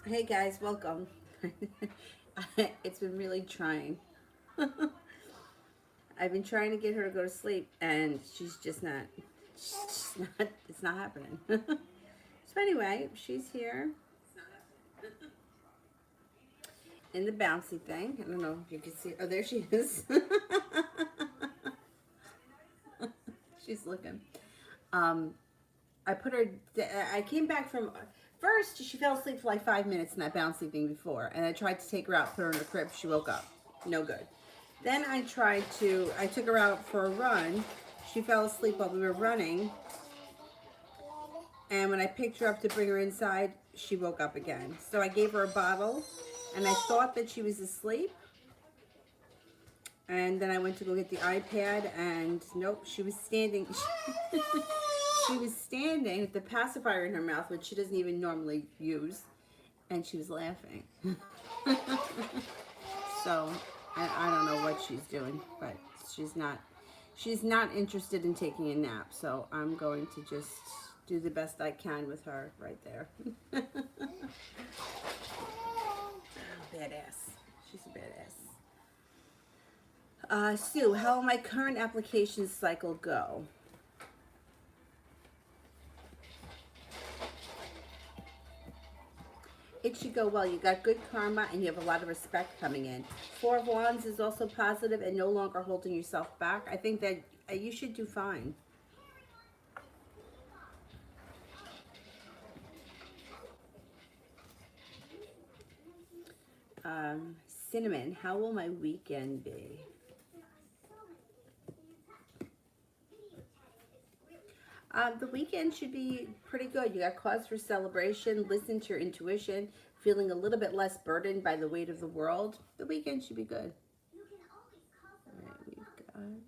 Hey guys, welcome. It's been really trying. I've been trying to get her to go to sleep, and she's just not. She's just not. It's not happening. So anyway, she's here in the bouncy thing. I don't know if you can see. Oh, there she is. She's looking. Um, I put her. I came back from. First, she fell asleep for like 5 minutes in that bouncy thing before, and I tried to take her out, put her in the crib. She woke up. No good. Then I took her out for a run. She fell asleep while we were running. And when I picked her up to bring her inside, she woke up again. So I gave her a bottle and I thought that she was asleep. And then I went to go get the iPad and nope, she was standing. She was standing with the pacifier in her mouth, which she doesn't even normally use. And she was laughing. So I don't know what she's doing, but she's not interested in taking a nap. So I'm going to just do the best I can with her right there. Badass. She's a badass. Sue, how will my current application cycle go? It should go well. You got good karma and you have a lot of respect coming in. Four of Wands is also positive and no longer holding yourself back. I think that you should do fine. Cinnamon, how will my weekend be? The weekend should be pretty good. You got cause for celebration. Listen to your intuition. Feeling a little bit less burdened by the weight of the world. The weekend should be good. All right,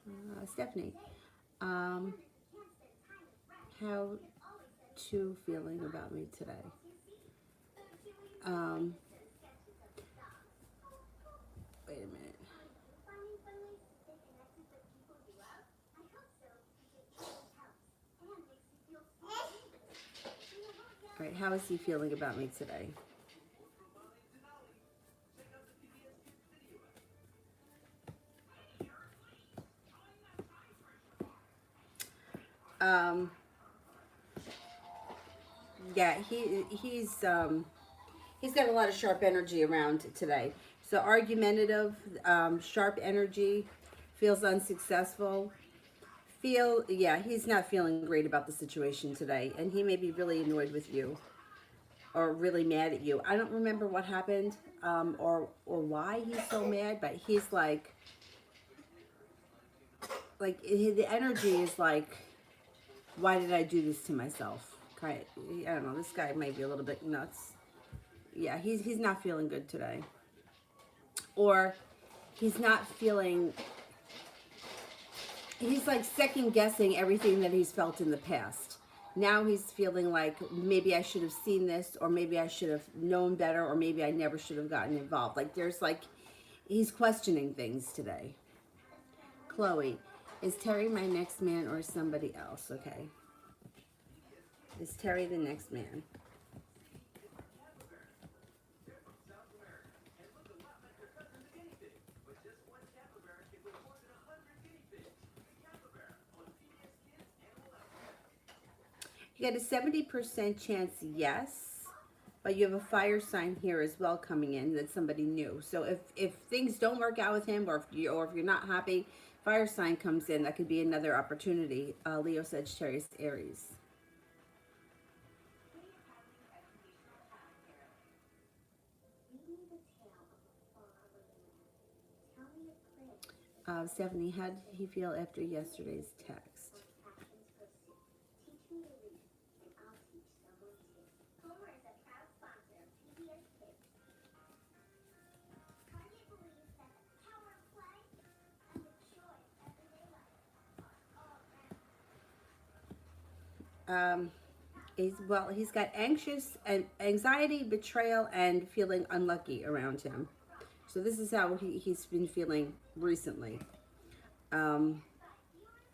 we've got Stephanie. Um, how to feeling about me today? Um, wait a minute. All right, how is he feeling about me today? Um, yeah, he's got a lot of sharp energy around today. So argumentative, sharp energy, feels unsuccessful. Yeah, he's not feeling great about the situation today, and he may be really annoyed with you or really mad at you. I don't remember what happened or why he's so mad, but he's like the energy is like, why did I do this to myself? Kind I don't know. This guy might be a little bit nuts. Yeah, he's not feeling good today, or he's not feeling. He's like second guessing everything that he's felt in the past. Now he's feeling like maybe I should have seen this, or maybe I should have known better, or maybe I never should have gotten involved. Like there's like, he's questioning things today. Chloe, is Terry my next man or somebody else? Okay. Is Terry the next man? You got a 70% chance yes, but you have a fire sign here as well coming in. That's somebody new. So if things don't work out with him, or if you're not happy, fire sign comes in. That could be another opportunity. Leo, Sagittarius, Aries. Stephanie, how did he feel after yesterday's text? Um, he's got anxious and anxiety, betrayal, and feeling unlucky around him. So this is how he's been feeling recently. Um,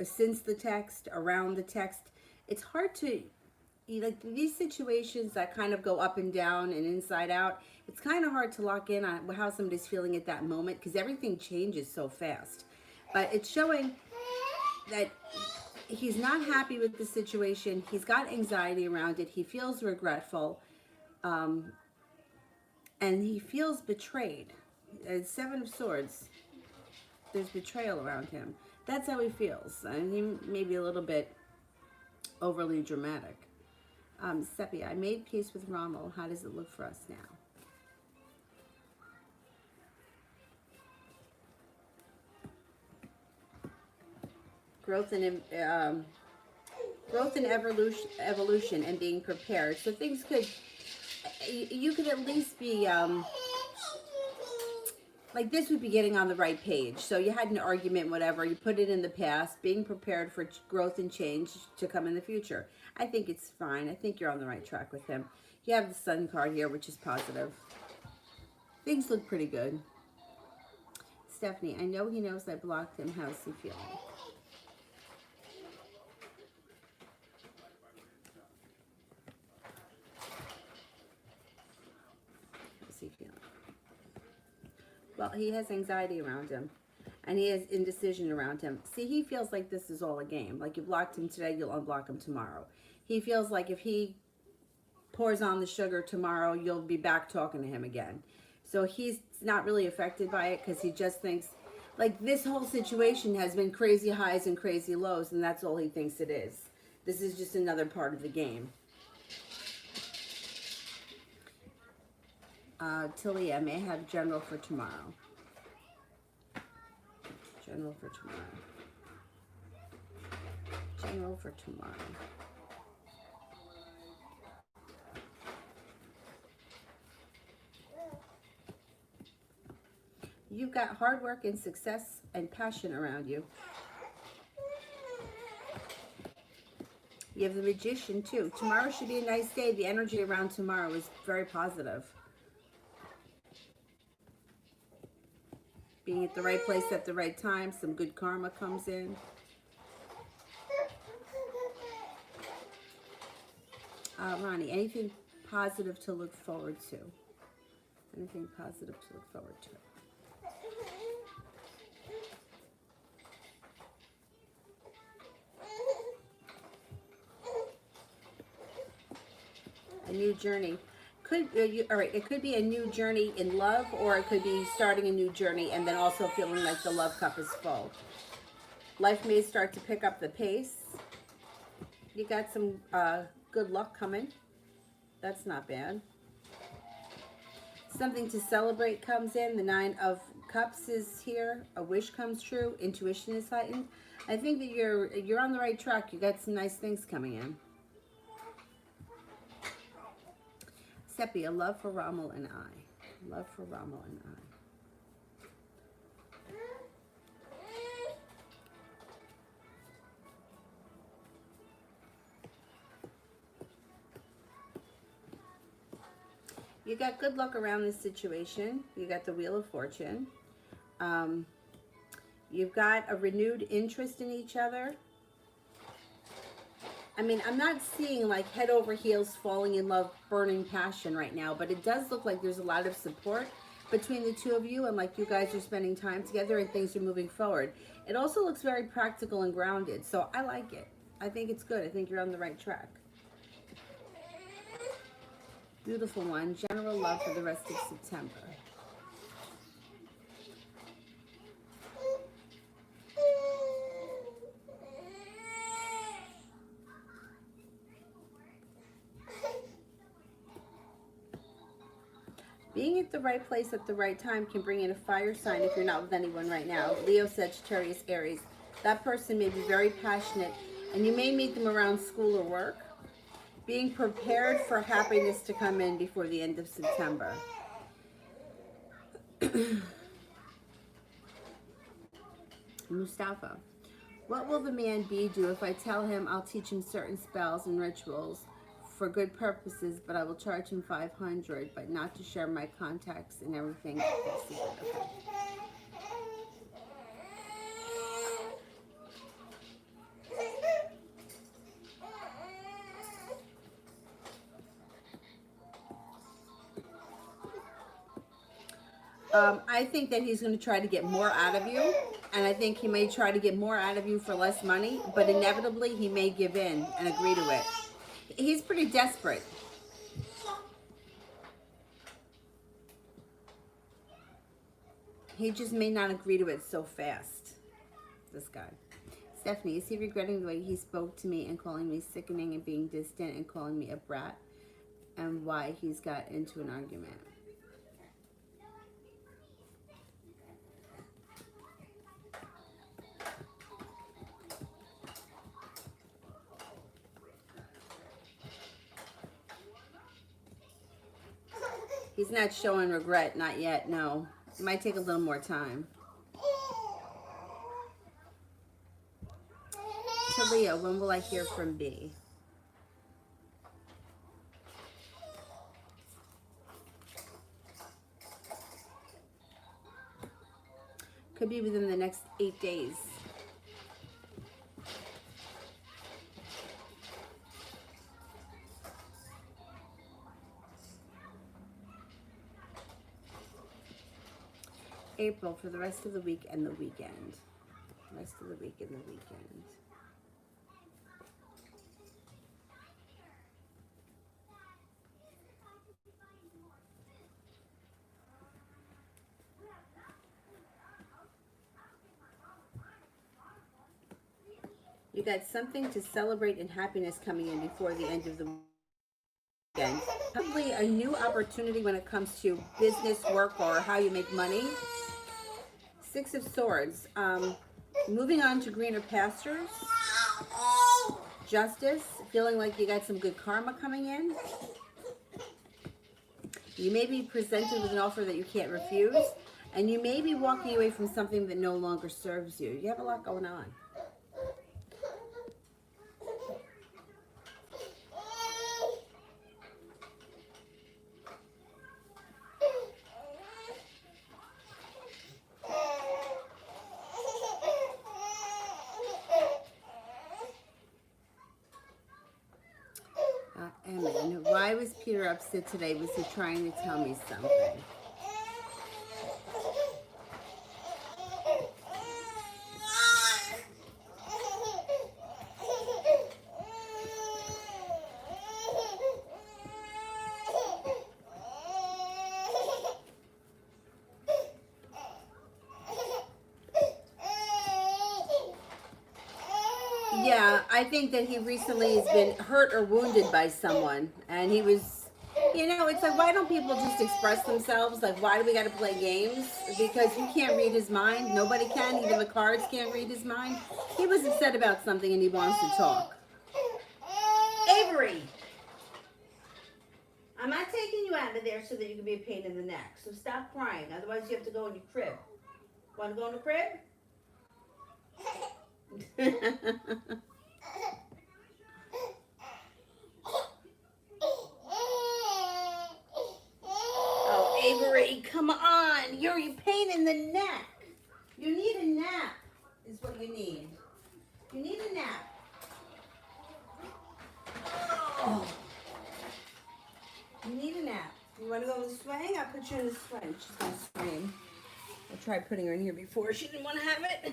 since the text, around the text, it's hard to like these situations that kind of go up and down and inside out, it's kind of hard to lock in on how somebody's feeling at that moment because everything changes so fast. But it's showing that he's not happy with the situation. He's got anxiety around it. He feels regretful, and he feels betrayed. Seven of Swords, there's betrayal around him. That's how he feels. And he may be a little bit overly dramatic. Seppi, I made peace with Rommel. How does it look for us now? Growth and evolution and being prepared. So things could, you could at least be, like this would be getting on the right page. So you had an argument, whatever, you put it in the past, being prepared for growth and change to come in the future. I think it's fine. I think you're on the right track with him. You have the Sun card here, which is positive. Things look pretty good. Stephanie, I know he knows I blocked him. How's he feeling? How's he feeling? Well, he has anxiety around him. And he has indecision around him. See, he feels like this is all a game. Like you blocked him today, you'll unblock him tomorrow. He feels like if he pours on the sugar tomorrow, you'll be back talking to him again. So he's not really affected by it because he just thinks, like this whole situation has been crazy highs and crazy lows, and that's all he thinks it is. This is just another part of the game. Tilly, I may have general for tomorrow. General for tomorrow. General for tomorrow. You've got hard work and success and passion around you. You have the Magician too. Tomorrow should be a nice day. The energy around tomorrow is very positive. Being at the right place at the right time, some good karma comes in. Ronnie, anything positive to look forward to? Anything positive to look forward to? A new journey. All right, it could be a new journey in love, or it could be starting a new journey and then also feeling like the love cup is full. Life may start to pick up the pace. You got some good luck coming. That's not bad. Something to celebrate comes in. The 9 of Cups is here. A wish comes true. Intuition is heightened. I think that you're on the right track. You got some nice things coming in. Seppi, a love for Rommel and I. Love for Rommel and I. You got good luck around this situation. You got the Wheel of Fortune. You've got a renewed interest in each other. I mean, I'm not seeing like head over heels, falling in love, burning passion right now, but it does look like there's a lot of support between the two of you, and like you guys are spending time together and things are moving forward. It also looks very practical and grounded, so I like it. I think it's good. I think you're on the right track. Beautiful one. General love for the rest of September. Being at the right place at the right time can bring in a fire sign if you're not with anyone right now. Leo, Sagittarius, Aries. That person may be very passionate, and you may meet them around school or work. Being prepared for happiness to come in before the end of September. Mustafa. What will the man B do if I tell him I'll teach him certain spells and rituals for good purposes, but I will charge him $500, but not to share my contacts and everything? Okay. I think that he's going to try to get more out of you, and I think he may try to get more out of you for less money, but inevitably he may give in and agree to it. He's pretty desperate. He just may not agree to it so fast, this guy. Stephanie, is he regretting the way he spoke to me and calling me sickening and being distant and calling me a brat, and why he's got into an argument? He's not showing regret, not yet, no. It might take a little more time. Talia, when will I hear from B? Could be within the next 8 days. April for the rest of the week and the weekend. Rest of the week and the weekend. You got something to celebrate and happiness coming in before the end of the weekend. Probably a new opportunity when it comes to business, work, or how you make money. Six of Swords. Moving on to greener pastures. Justice. Feeling like you got some good karma coming in. You may be presented with an offer that you can't refuse. And you may be walking away from something that no longer serves you. You have a lot going on. Emin, why was Peter upset today? Was he trying to tell me something? Yeah, I think that he recently has been hurt or wounded by someone, and he was, you know, it's like, why don't people just express themselves? Like, why do we got to play games? Because you can't read his mind. Nobody can. Even the cards can't read his mind. He was upset about something, and he wants to talk. Avery, I'm not taking you out of there so that you can be a pain in the neck. So stop crying. Otherwise, you have to go in your crib. Want to go in the crib? Oh, Avery, come on. You're a pain in the neck. You need a nap is what you need. You need a nap. Oh. You need a nap. You want to go in the swing? I'll put you in the swing. She's going to scream. I tried putting her in here before. She didn't want to have it.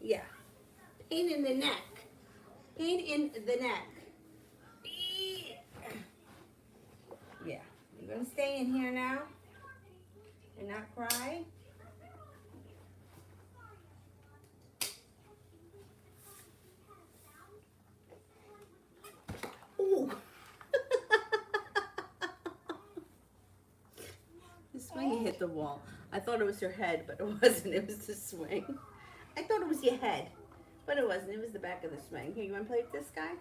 Yeah. Pain in the neck. Pain in the neck. Yeah. You're going to stay in here now and not cry. Ooh. The swing hit the wall. I thought it was her head, but it wasn't. It was the swing. I thought it was your head, but it wasn't. It was the back of the swing. Here, you want to play with this guy?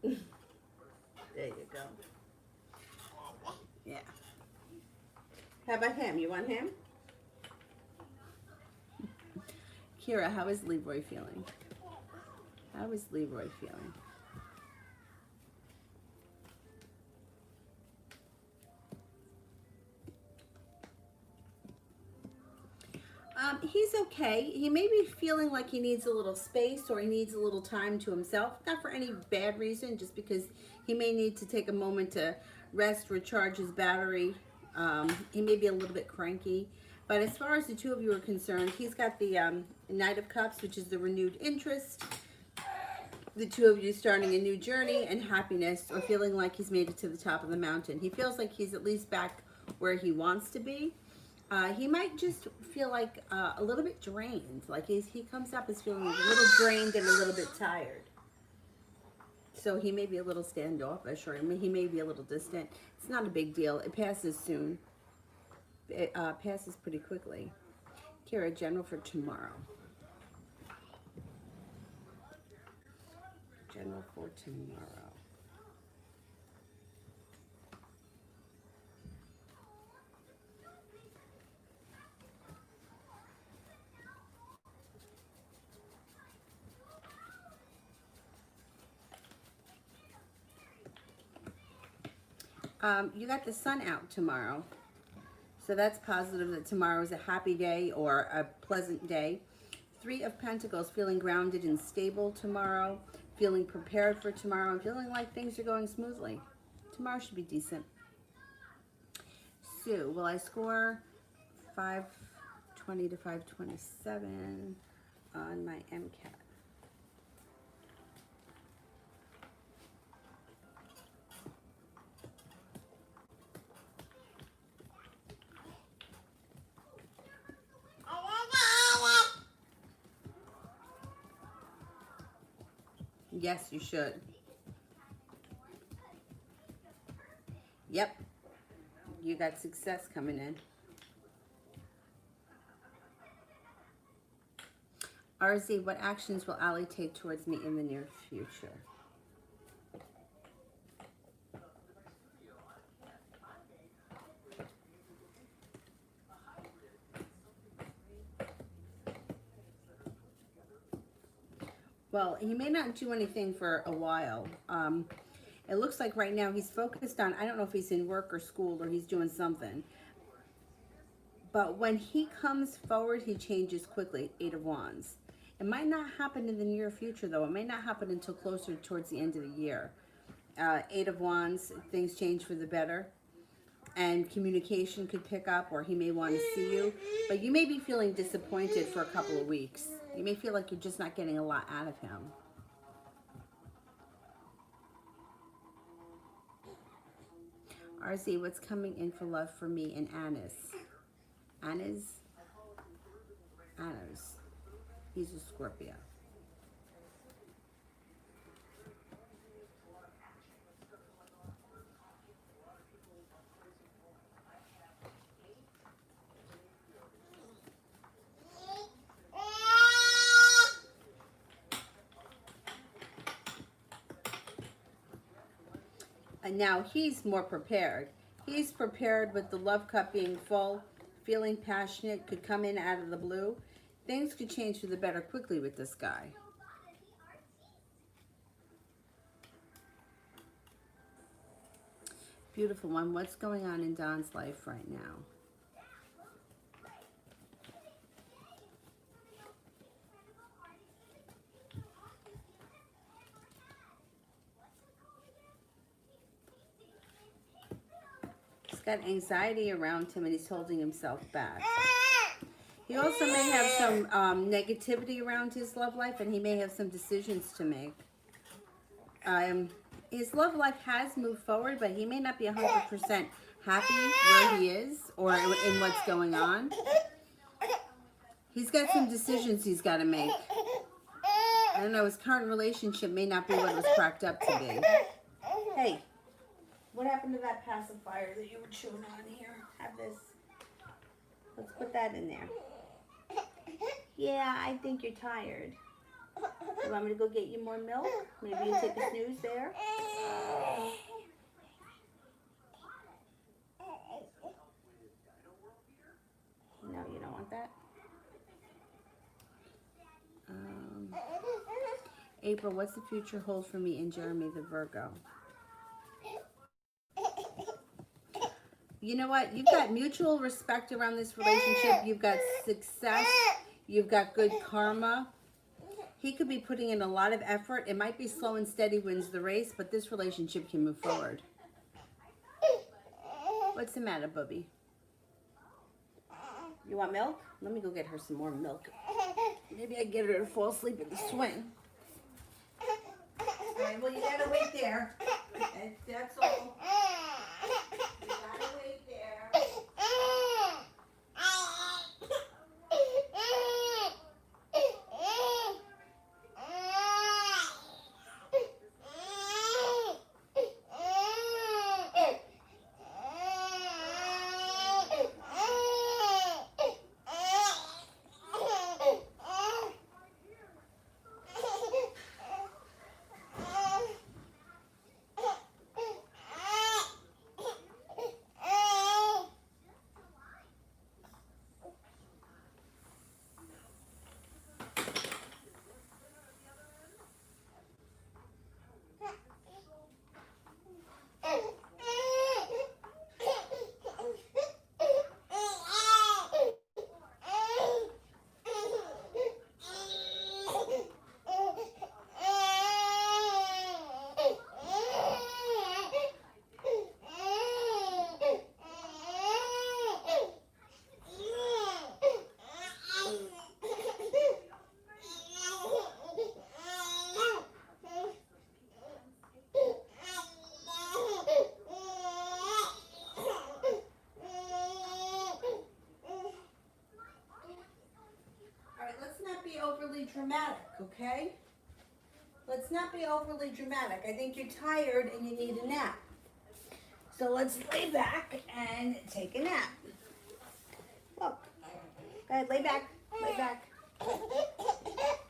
There you go. Yeah. How about him? You want him? Kira, how is Leroy feeling? How is Leroy feeling? He's okay. He may be feeling like he needs a little space or he needs a little time to himself. Not for any bad reason, just because he may need to take a moment to rest, recharge his battery. He may be a little bit cranky. But as far as the two of you are concerned, he's got the Knight of Cups, which is the renewed interest. The two of you starting a new journey and happiness, or feeling like he's made it to the top of the mountain. He feels like he's at least back where he wants to be. He might just feel like a little bit drained. Like he comes up as feeling a little drained and a little bit tired. So he may be a little standoffish, or he may be a little distant. It's not a big deal. It passes soon. It passes pretty quickly. Kira, general for tomorrow. General for tomorrow. You got the sun out tomorrow. So that's positive that tomorrow is a happy day or a pleasant day. Three of Pentacles, feeling grounded and stable tomorrow. Feeling prepared for tomorrow and feeling like things are going smoothly. Tomorrow should be decent. Sue, will I score 520 to 527 on my MCAT? Yes, you should. Yep. You got success coming in. RZ, what actions will Ali take towards me in the near future? Well, he may not do anything for a while. It looks like right now he's focused on, I don't know if he's in work or school or he's doing something. But when he comes forward, he changes quickly. Eight of Wands. It might not happen in the near future, though. It may not happen until closer towards the end of the year. Eight of Wands, things change for the better. And communication could pick up, or he may want to see you. But you may be feeling disappointed for a couple of weeks. You may feel like you're just not getting a lot out of him. RZ, what's coming in for love for me and Anis? Anis? He's a Scorpio. And now he's more prepared. He's prepared with the love cup being full, feeling passionate, could come in out of the blue. Things could change for the better quickly with this guy. Beautiful one. What's going on in Don's life right now? Got anxiety around him and he's holding himself back. He also may have some negativity around his love life, and he may have some decisions to make. His love life has moved forward, but he may not be 100% happy where he is or in what's going on. He's got some decisions he's got to make. I don't know, his current relationship may not be what it was cracked up to be. Hey. What happened to that pacifier that you were chewing on here? Have this. Let's put that in there. Yeah, I think you're tired. You want me to go get you more milk? Maybe you take a snooze there? No, you don't want that? April, what's the future hold for me and Jeremy the Virgo? You know what? You've got mutual respect around this relationship. You've got success. You've got good karma. He could be putting in a lot of effort. It might be slow and steady wins the race, but this relationship can move forward. What's the matter, Bubby? You want milk? Let me go get her some more milk. Maybe I get her to fall asleep in the swing. All right, well, you gotta wait there. That's all. You gotta wait there. Overly dramatic, okay? Let's not be overly dramatic. I think you're tired and you need a nap. So let's lay back and take a nap. Look. Go ahead, lay back. Lay back.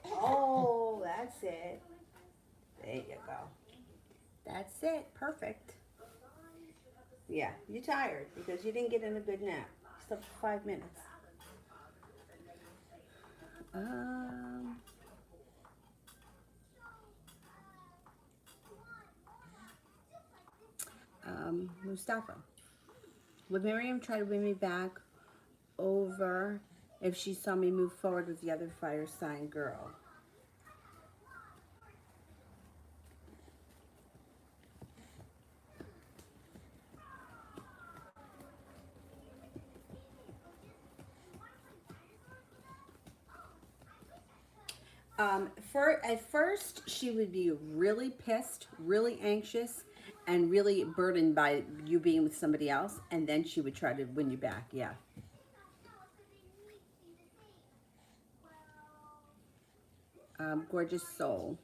Oh, that's it. There you go. That's it. Perfect. Yeah, you're tired because you didn't get in a good nap. You slept for 5 minutes. Mustafa. Would Miriam try to win me back over if she saw me move forward with the other fire sign girl? At first, she would be really pissed, really anxious, and really burdened by you being with somebody else, and then she would try to win you back. Yeah. Gorgeous soul.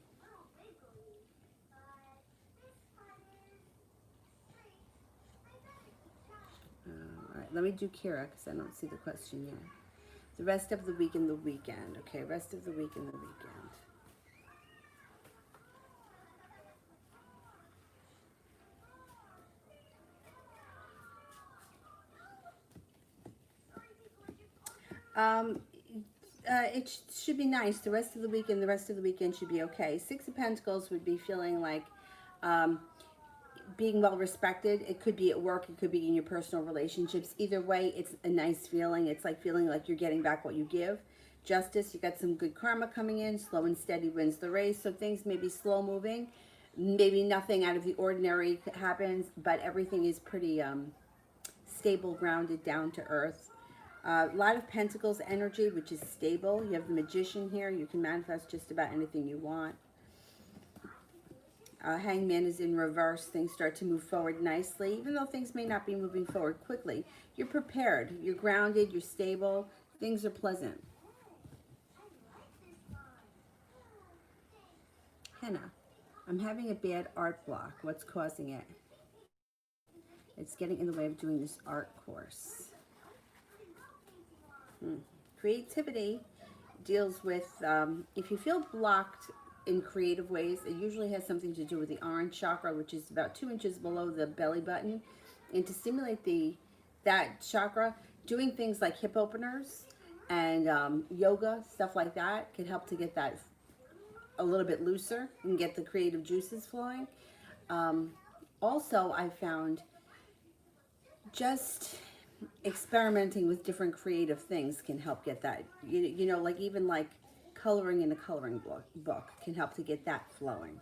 All right, let me do Kira because I don't see the question yet. The rest of the week and the weekend. Okay, rest of the week and the weekend. It should be nice. The rest of the week and the rest of the weekend should be okay. Six of Pentacles would be feeling like being well respected. It could be at work. It could be in your personal relationships. Either way, it's a nice feeling. It's like feeling like you're getting back what you give. Justice, you got some good karma coming in. Slow and steady wins the race. So things may be slow moving. Maybe nothing out of the ordinary happens, but everything is pretty stable, grounded, down to earth. A lot of Pentacles energy, which is stable. You have the Magician here. You can manifest just about anything you want. Hangman is in reverse. Things start to move forward nicely. Even though things may not be moving forward quickly, you're prepared. You're grounded. You're stable. Things are pleasant. Henna, I'm having a bad art block. What's causing it? It's getting in the way of doing this art course. Creativity deals with, if you feel blocked in creative ways, it usually has something to do with the orange chakra, which is about 2 inches below the belly button. And to stimulate that chakra, doing things like hip openers and yoga, stuff like that, can help to get that a little bit looser and get the creative juices flowing. Also, I found just experimenting with different creative things can help get that. You know, like even like coloring in a coloring book can help to get that flowing.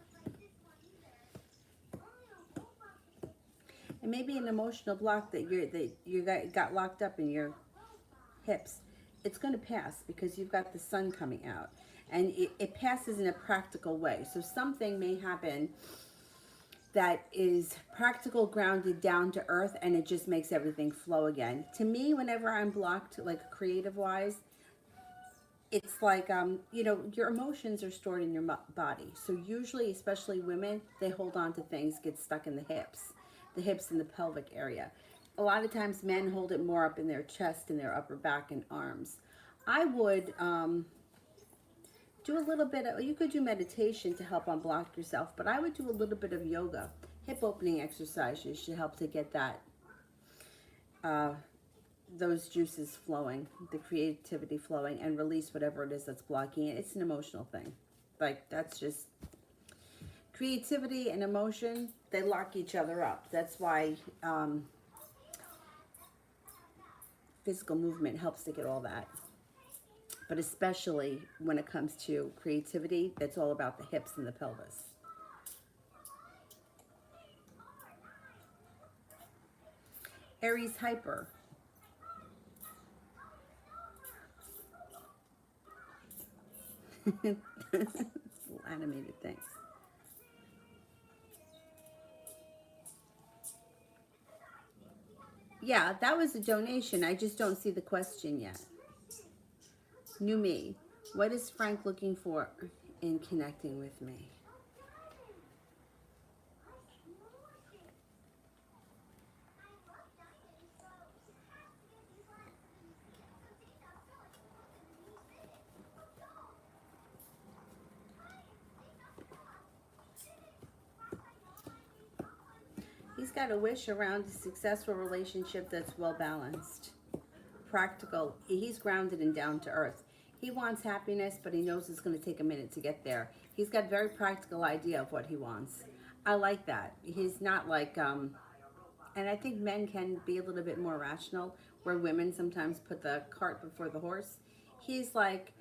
And maybe an emotional block that got locked up in your hips, it's going to pass because you've got the sun coming out, and it passes in a practical way. So something may happen that is practical, grounded, down to earth, and it just makes everything flow again. To me, whenever I'm blocked, like creative wise, it's like you know, your emotions are stored in your body. So usually, especially women, they hold on to things, get stuck in the hips and the pelvic area. A lot of times men hold it more up in their chest and their upper back and arms. I would do a little bit of, you could do meditation to help unblock yourself, but I would do a little bit of yoga, hip opening exercises to help to get that uh, those juices flowing, the creativity flowing, and release whatever it is that's blocking it. It's an emotional thing. Like, that's just creativity and emotion, they lock each other up. That's why physical movement helps to get all that. But especially when it comes to creativity, that's all about the hips and the pelvis. Aries hyper. Animated things. Yeah, that was a donation. I just don't see the question yet. New me. What is Frank looking for in connecting with me? He's got a wish around a successful relationship that's well balanced, practical. He's grounded and down to earth. He wants happiness, but he knows it's going to take a minute to get there. He's got a very practical idea of what he wants. I like that. He's not like, and I think men can be a little bit more rational, where women sometimes put the cart before the horse. He's like,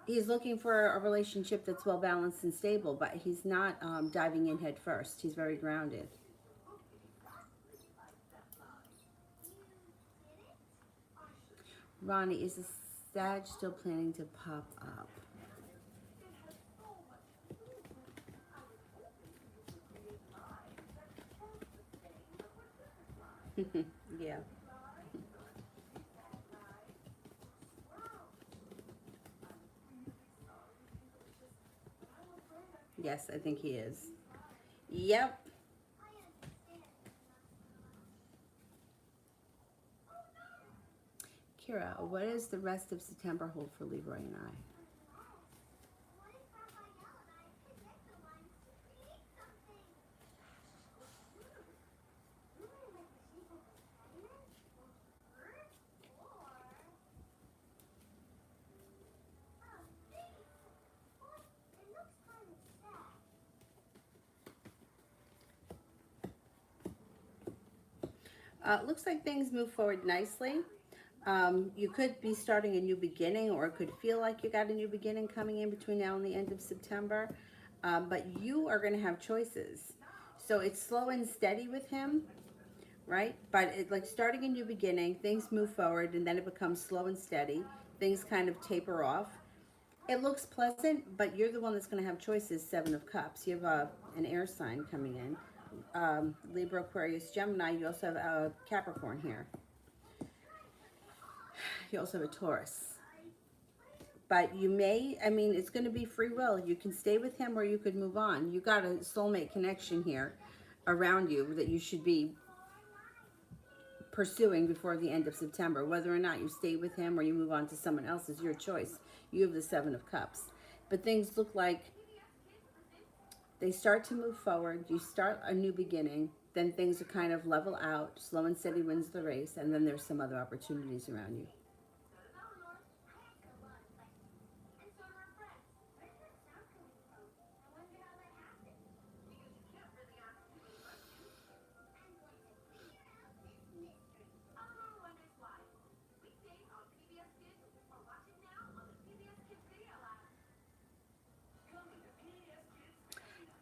he's looking for a relationship that's well balanced and stable, but he's not diving in head first. He's very grounded. Ronnie, is the Sag still planning to pop up? Yeah. Yes, I think he is. Yep. Kira, what does the rest of September hold for Leroy and I? Looks like things move forward nicely. You could be starting a new beginning, or it could feel like you got a new beginning coming in between now and the end of September. But you are going to have choices. So it's slow and steady with him, right? But it, like starting a new beginning, things move forward and then it becomes slow and steady. Things kind of taper off. It looks pleasant, but you're the one that's going to have choices. Seven of Cups. You have an air sign coming in. Libra, Aquarius, Gemini. You also have a Capricorn here. You also have a Taurus. But you may, I mean, it's going to be free will. You can stay with him or you could move on. You got a soulmate connection here around you that you should be pursuing before the end of September. Whether or not you stay with him or you move on to someone else is your choice. You have the Seven of Cups. But things look like they start to move forward. You start a new beginning. Then things are kind of level out. Slow and steady wins the race. And then there's some other opportunities around you.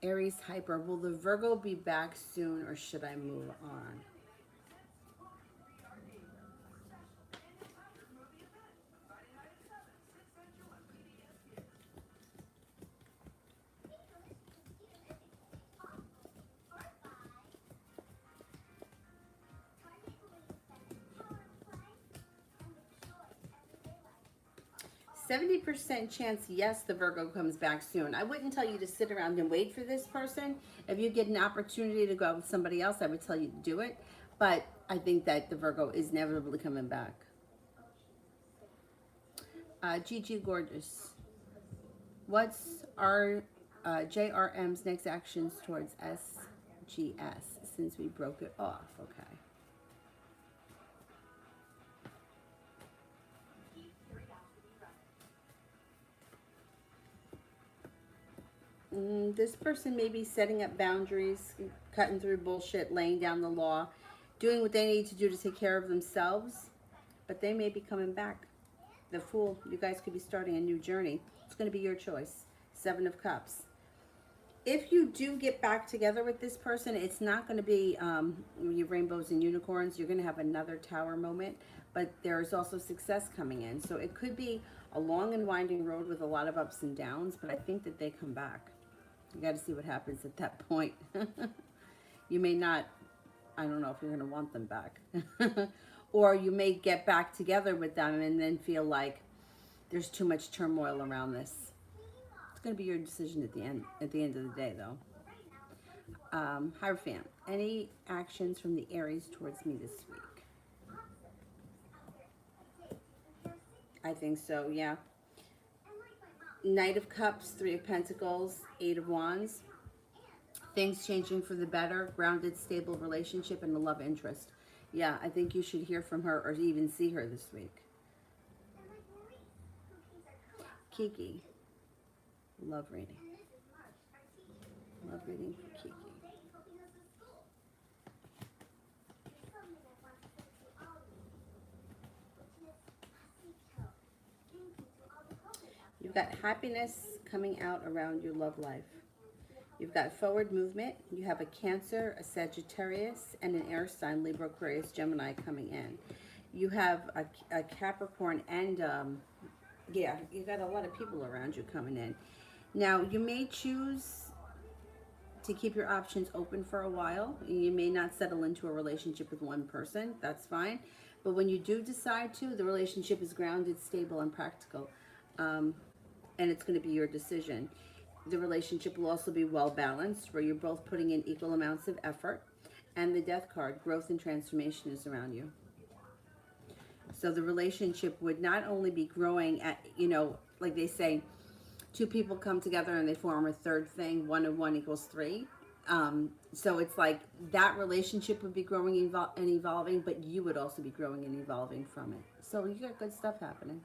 Aries hyper. Will the Virgo be back soon or should I move on? 70% chance, yes, the Virgo comes back soon. I wouldn't tell you to sit around and wait for this person. If you get an opportunity to go out with somebody else, I would tell you to do it. But I think that the Virgo is inevitably coming back. Gigi Gorgeous. What's our JRM's next actions towards SGS since we broke it off? Okay. This person may be setting up boundaries, cutting through bullshit, laying down the law, doing what they need to do to take care of themselves, but they may be coming back. The Fool, you guys could be starting a new journey. It's going to be your choice. Seven of Cups. If you do get back together with this person, it's not going to be your rainbows and unicorns. You're going to have another tower moment, but there's also success coming in. So it could be a long and winding road with a lot of ups and downs, but I think that they come back. You got to see what happens at that point. You may not, I don't know if you're going to want them back. Or you may get back together with them and then feel like there's too much turmoil around this. It's going to be your decision at the end of the day, though. Hierophant, any actions from the Aries towards me this week? I think so, yeah. Knight of Cups, Three of Pentacles, Eight of Wands. Things changing for the better, grounded, stable relationship, and a love interest. Yeah, I think you should hear from her or even see her this week. Kiki. Love reading. Love reading for Kiki. You've got happiness coming out around your love life. You've got forward movement. You have a Cancer, a Sagittarius, and an air sign, Libra, Aquarius, Gemini coming in. You have a Capricorn and, yeah, you got a lot of people around you coming in. Now, you may choose to keep your options open for a while. You may not settle into a relationship with one person. That's fine. But when you do decide to, the relationship is grounded, stable, and practical. And it's going to be your decision. The relationship will also be well balanced, where you're both putting in equal amounts of effort. And the Death card, growth and transformation, is around you. So the relationship would not only be growing at, you know, like they say, two people come together and they form a third thing. 1 and 1 equals 3. So it's like that relationship would be growing and evolving, but you would also be growing and evolving from it. So you got good stuff happening.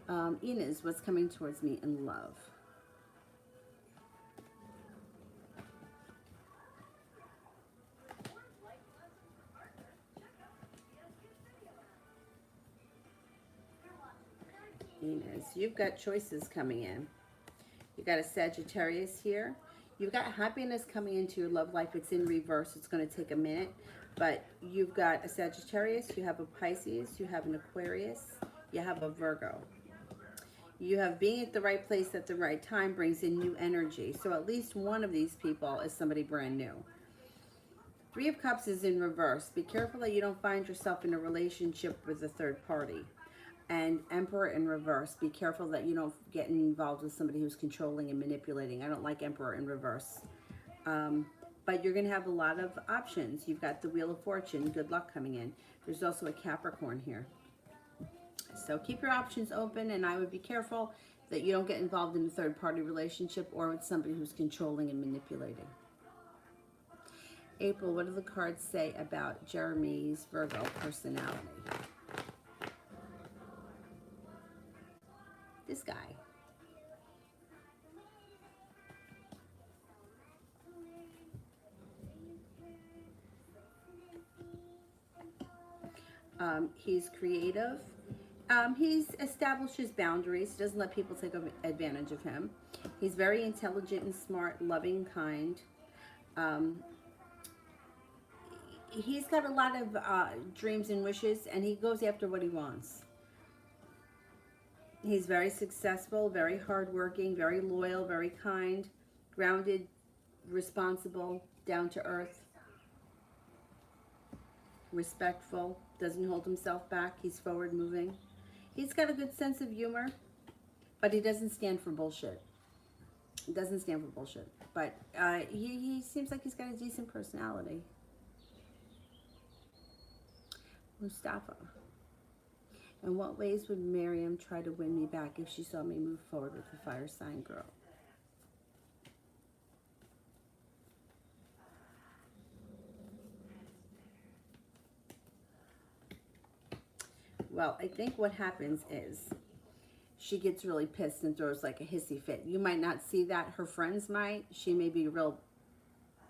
Inez, what's coming towards me in love? Inez, you've got choices coming in. You've got a Sagittarius here. You've got happiness coming into your love life. It's in reverse. It's going to take a minute. But you've got a Sagittarius. You have a Pisces. You have an Aquarius. You have a Virgo. You have being at the right place at the right time brings in new energy. So at least one of these people is somebody brand new. Three of Cups is in reverse. Be careful that you don't find yourself in a relationship with a third party. And Emperor in reverse. Be careful that you don't get involved with somebody who's controlling and manipulating. I don't like Emperor in reverse. But you're going to have a lot of options. You've got the Wheel of Fortune. Good luck coming in. There's also a Capricorn here. So keep your options open, and I would be careful that you don't get involved in a third-party relationship or with somebody who's controlling and manipulating. April, what do the cards say about Jeremy's Virgo personality? This guy. He's creative. He establishes boundaries. He doesn't let people take advantage of him. He's very intelligent and smart, loving, kind. Um, he's got a lot of dreams and wishes, and he goes after what he wants. He's very successful, very hardworking, very loyal, very kind, grounded, responsible, down to earth, respectful, doesn't hold himself back. He's forward moving. He's got a good sense of humor, but he doesn't stand for bullshit. Doesn't stand for bullshit. But he seems like he's got a decent personality. Mustafa. In what ways would Miriam try to win me back if she saw me move forward with the fire sign girl? Well, I think what happens is she gets really pissed and throws like a hissy fit. You might not see that. Her friends might. She may be a real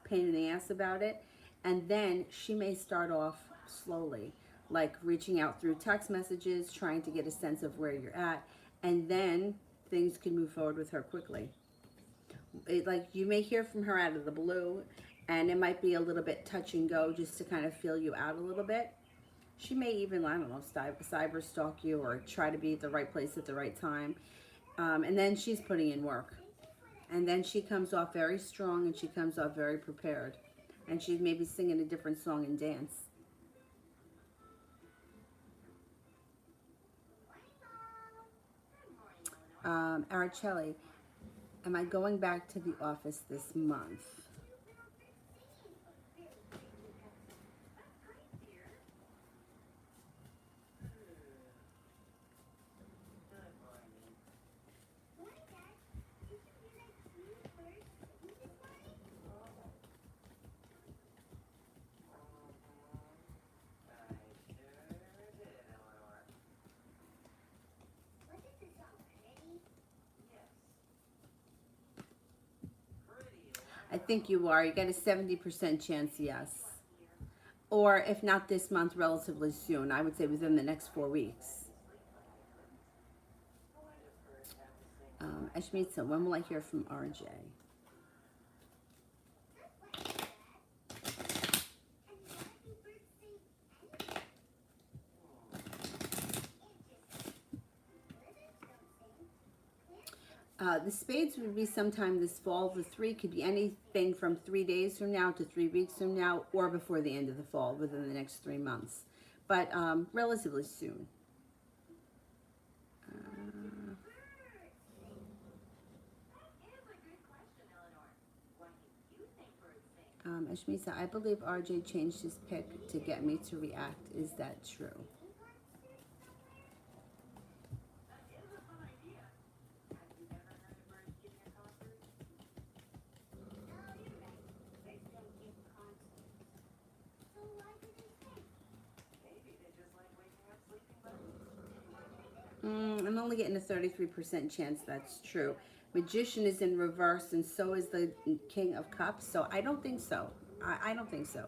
pain in the ass about it. And then she may start off slowly, like reaching out through text messages, trying to get a sense of where you're at. And then things can move forward with her quickly. Like you may hear from her out of the blue, and it might be a little bit touch and go just to kind of feel you out a little bit. She may even, I don't know, cyber stalk you or try to be at the right place at the right time. And then she's putting in work. And then she comes off very strong and she comes off very prepared. And she's maybe singing a different song and dance. Araceli, am I going back to the office this month? I think you are. You got a 70% chance, yes. Or if not this month, relatively soon. I would say within the next 4 weeks. Ashmitsa, when will I hear from RJ? The spades would be sometime this fall. The 3 could be anything from 3 days from now to 3 weeks from now, or before the end of the fall, within the next 3 months. But relatively soon. Ashmisa, I believe RJ changed his pick to get me to react. Is that true? I'm only getting a 33% chance that's true. Magician is in reverse, and so is the King of Cups. So I don't think so. I don't think so.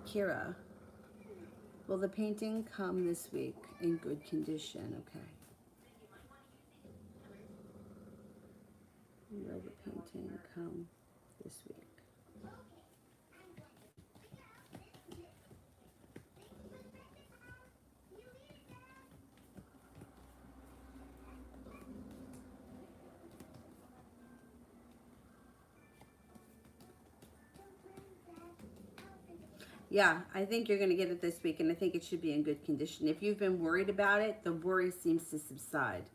Kira, will the painting come this week in good condition? Okay. Will the painting come this week? Yeah, I think you're going to get it this week, and I think it should be in good condition. If you've been worried about it, the worry seems to subside.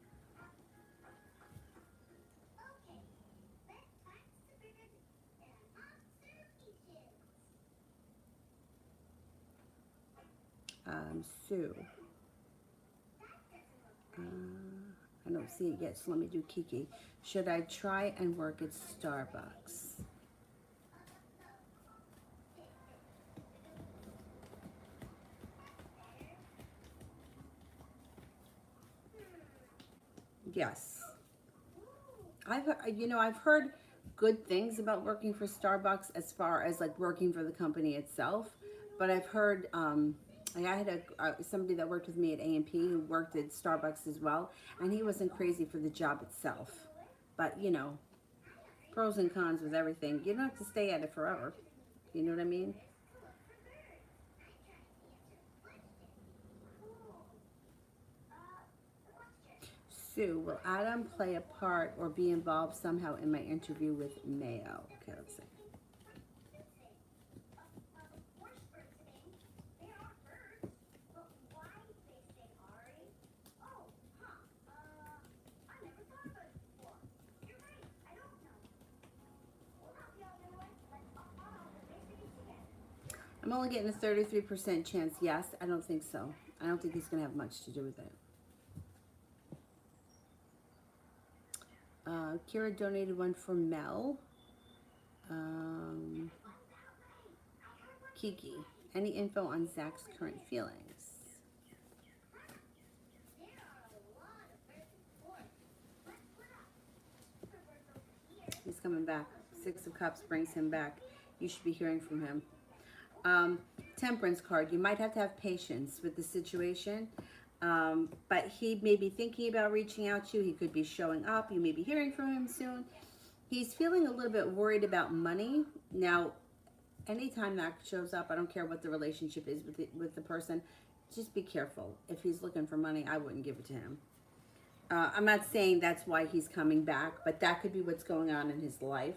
Sue. I don't see it yet, so let me do Kiki. Should I try and work at Starbucks? Yes. I've heard good things about working for Starbucks as far as like working for the company itself, but I've heard Like I had somebody that worked with me at A&P who worked at Starbucks as well, and he wasn't crazy for the job itself. But, you know, pros and cons with everything. You don't have to stay at it forever. You know what I mean? Sue, will Adam play a part or be involved somehow in my interview with Mayo? Okay, let's see. I'm only getting a 33% chance. Yes, I don't think so. I don't think he's going to have much to do with it. Kira donated one for Mel. Kiki, any info on Zach's current feelings? He's coming back. Six of Cups brings him back. You should be hearing from him. Temperance card. You might have to have patience with the situation. But he may be thinking about reaching out to you. He could be showing up. You may be hearing from him soon. He's feeling a little bit worried about money. Now, anytime that shows up, I don't care what the relationship is with the person, just be careful. If he's looking for money, I wouldn't give it to him. I'm not saying that's why he's coming back, but that could be what's going on in his life.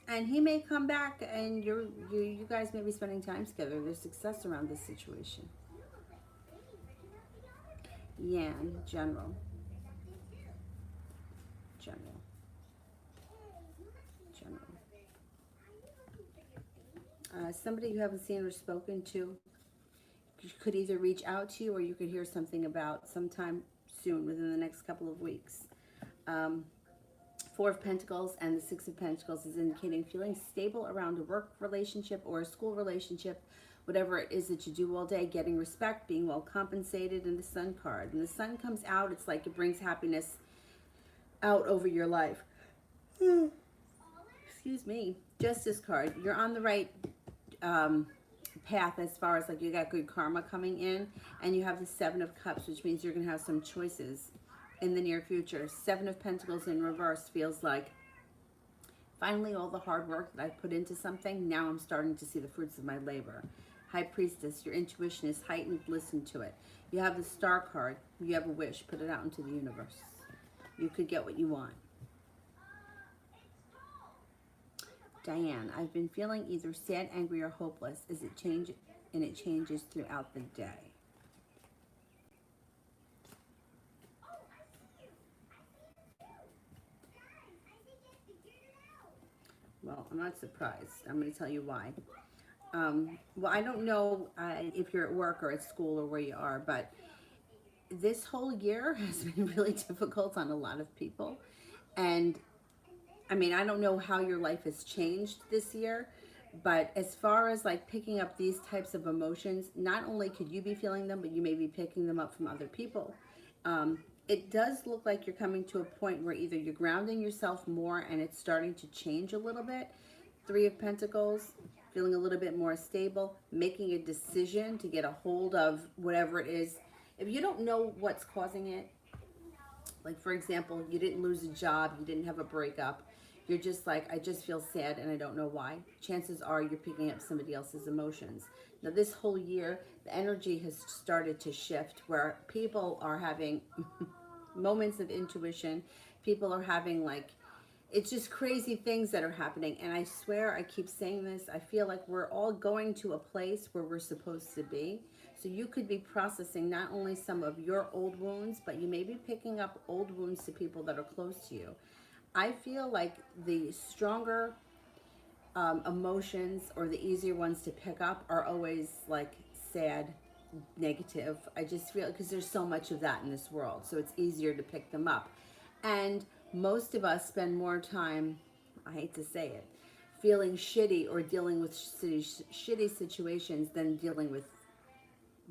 And he may come back and you guys may be spending time together. There's success around this situation. Yan, general. Somebody you haven't seen or spoken to could either reach out to you or you could hear something about sometime soon, within the next couple of weeks. Four of Pentacles and the Six of Pentacles is indicating feeling stable around a work relationship or a school relationship, whatever it is that you do all day, getting respect, being well compensated, and the Sun card. And the Sun comes out, it's like it brings happiness out over your life. Excuse me. Justice card. You're on the right path as far as like you got good karma coming in, and you have the Seven of Cups, which means you're going to have some choices in the near future. Seven of Pentacles in reverse feels like finally all the hard work that I put into something, now I'm starting to see the fruits of my labor. High Priestess, your intuition is heightened, listen to it. You have the Star card, you have a wish, put it out into the universe. You could get what you want. Diane, I've been feeling either sad, angry, or hopeless. Is it change? And it changes throughout the day. Well, I'm not surprised. I'm going to tell you why. Well, I don't know if you're at work or at school or where you are, but this whole year has been really difficult on a lot of people. And I mean, I don't know how your life has changed this year, but as far as like picking up these types of emotions, not only could you be feeling them, but you may be picking them up from other people. It does look like you're coming to a point where either you're grounding yourself more and it's starting to change a little bit. Three of Pentacles, feeling a little bit more stable, making a decision to get a hold of whatever it is. If you don't know what's causing it, like for example, you didn't lose a job, you didn't have a breakup, you're just like, I just feel sad and I don't know why. Chances are you're picking up somebody else's emotions. Now this whole year, the energy has started to shift where people are having moments of intuition. People are having like, it's just crazy things that are happening. And I swear, I keep saying this, I feel like we're all going to a place where we're supposed to be. So you could be processing not only some of your old wounds, but you may be picking up old wounds to people that are close to you. I feel like the stronger emotions or the easier ones to pick up are always like sad, negative. I just feel, because there's so much of that in this world, so it's easier to pick them up. And most of us spend more time, I hate to say it, feeling shitty or dealing with shitty situations than dealing with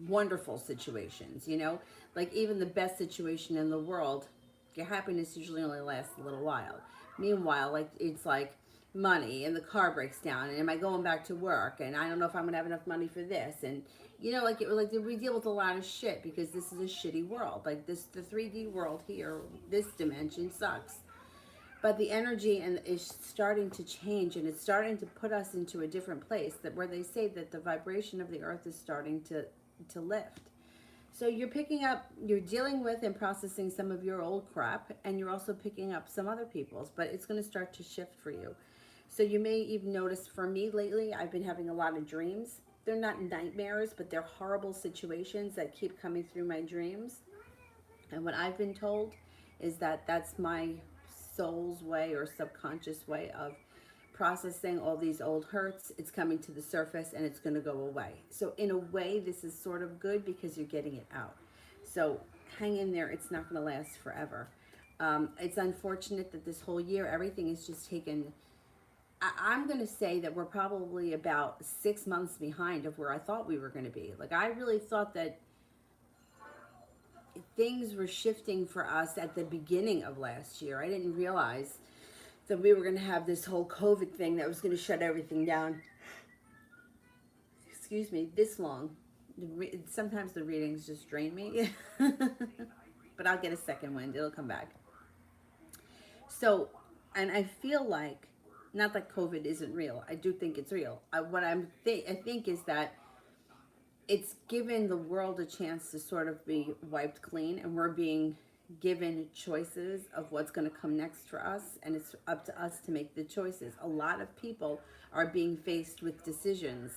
wonderful situations, you know? Like even the best situation in the world, your happiness usually only lasts a little while. Meanwhile, like it's like money, and the car breaks down, and am I going back to work, and I don't know if I'm gonna have enough money for this, and like we deal with a lot of shit because this is a shitty world. Like this, the 3D world here, this dimension sucks. But the energy and is starting to change, and it's starting to put us into a different place, that where they say that the vibration of the earth is starting to lift. So you're picking up, you're dealing with and processing some of your old crap, and you're also picking up some other people's, but it's going to start to shift for you. So you may even notice, for me lately, I've been having a lot of dreams. They're not nightmares, but they're horrible situations that keep coming through my dreams. And what I've been told is that that's my soul's way or subconscious way of processing all these old hurts. It's coming to the surface and it's going to go away. So in a way, this is sort of good because you're getting it out. So hang in there. It's not going to last forever. It's unfortunate that this whole year, everything is just taken. I'm going to say that we're probably about 6 months behind of where I thought we were going to be. Like, I really thought that things were shifting for us at the beginning of last year. I didn't realize that we were going to have this whole COVID thing that was going to shut everything down. Excuse me, this long. Sometimes the readings just drain me. But I'll get a second wind. It'll come back. So, and I feel like, not that COVID isn't real. I do think it's real. I think is that it's given the world a chance to sort of be wiped clean, and we're being given choices of what's going to come next for us, and it's up to us to make the choices. A lot of people are being faced with decisions.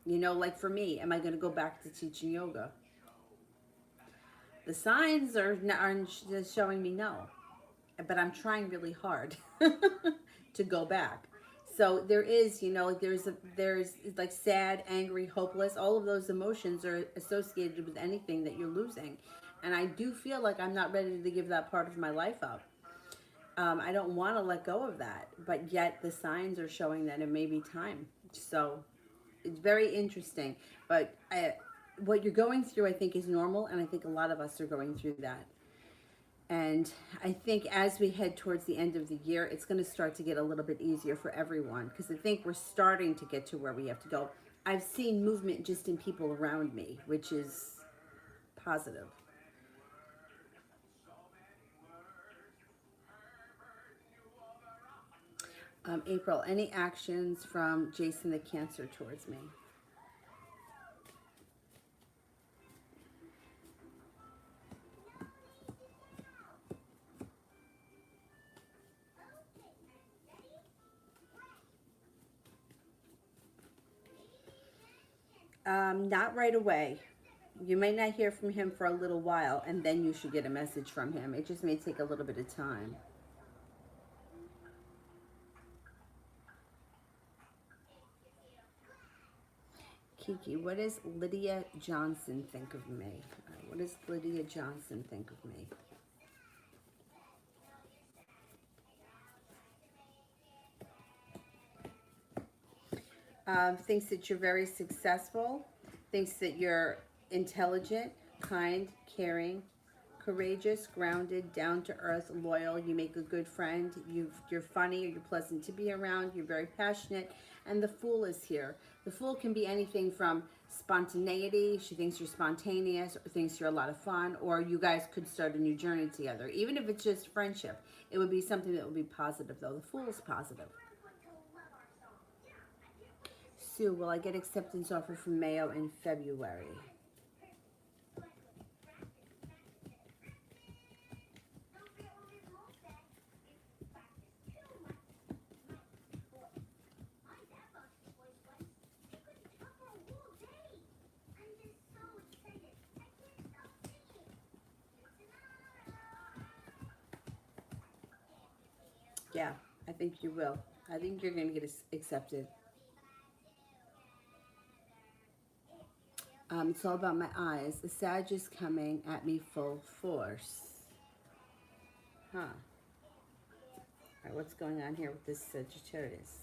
Like for me, am I going to go back to teaching yoga? The signs are showing me no, but I'm trying really hard to go back. So there is, there's like sad, angry, hopeless. All of those emotions are associated with anything that you're losing. And I do feel like I'm not ready to give that part of my life up. I don't want to let go of that, but yet the signs are showing that it may be time. So it's very interesting. But what you're going through, I think, is normal, and I think a lot of us are going through that. And I think as we head towards the end of the year, it's going to start to get a little bit easier for everyone, because I think we're starting to get to where we have to go. I've seen movement just in people around me, which is positive. April, any actions from Jason the Cancer towards me? Not right away. You may not hear from him for a little while, and then you should get a message from him. It just may take a little bit of time. Kiki, what does Lydia Johnson think of me? What does Lydia Johnson think of me? Thinks that you're very successful, thinks that you're intelligent, kind, caring, courageous, grounded, down to earth, loyal. You make a good friend. You're funny, or you're pleasant to be around. You're very passionate. And the Fool is here. The Fool can be anything from spontaneity. She thinks you're spontaneous, or thinks you're a lot of fun, or you guys could start a new journey together. Even if it's just friendship, it would be something that would be positive, though. The Fool is positive. Sue, will I get acceptance offer from Mayo in February? Yeah, I think you will. I think you're going to get accepted. It's all about my eyes. The Sag is coming at me full force. Huh. All right, what's going on here with this Sagittarius?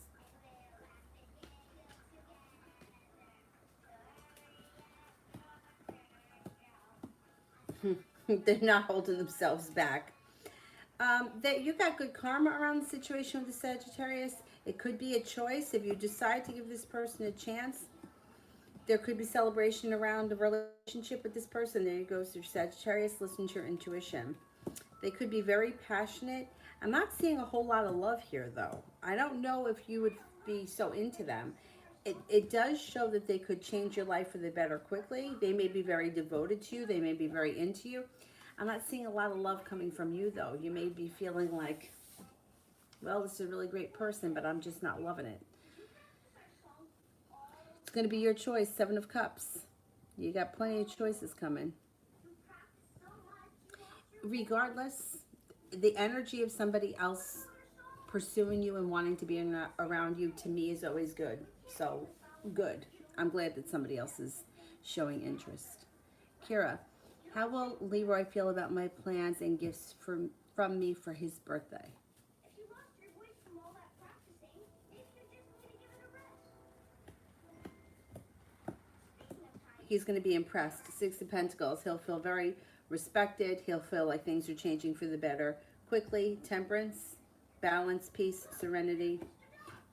They're not holding themselves back. That you got good karma around the situation with the Sagittarius. It could be a choice. If you decide to give this person a chance, there could be celebration around a relationship with this person. There you go, Sir Sagittarius. Listen to your intuition. They could be very passionate. I'm not seeing a whole lot of love here, though. I don't know if you would be so into them. It does show that they could change your life for the better quickly. They may be very devoted to you. They may be very into you. I'm not seeing a lot of love coming from you, though. You may be feeling like, well, this is a really great person, but I'm just not loving it. It's going to be your choice. Seven of Cups. You got plenty of choices coming. Regardless, the energy of somebody else pursuing you and wanting to be around you, to me, is always good. So, good. I'm glad that somebody else is showing interest. Kira, how will Leroy feel about my plans and gifts from me for his birthday? He's going to be impressed. Six of Pentacles. He'll feel very respected. He'll feel like things are changing for the better quickly. Temperance, balance, peace, serenity,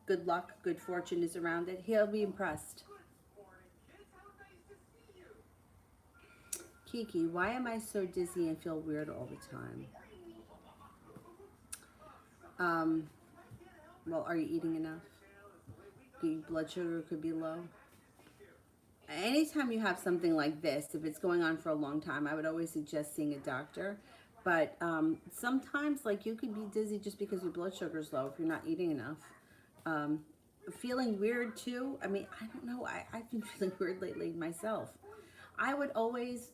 good luck, good fortune is around it. He'll be impressed. Kiki, why am I so dizzy and feel weird all the time? Well, are you eating enough? Your blood sugar could be low. Anytime you have something like this, if it's going on for a long time, I would always suggest seeing a doctor. But sometimes, like, you could be dizzy just because your blood sugar is low if you're not eating enough. Feeling weird too. I mean, I don't know. I've been feeling weird lately myself. I would always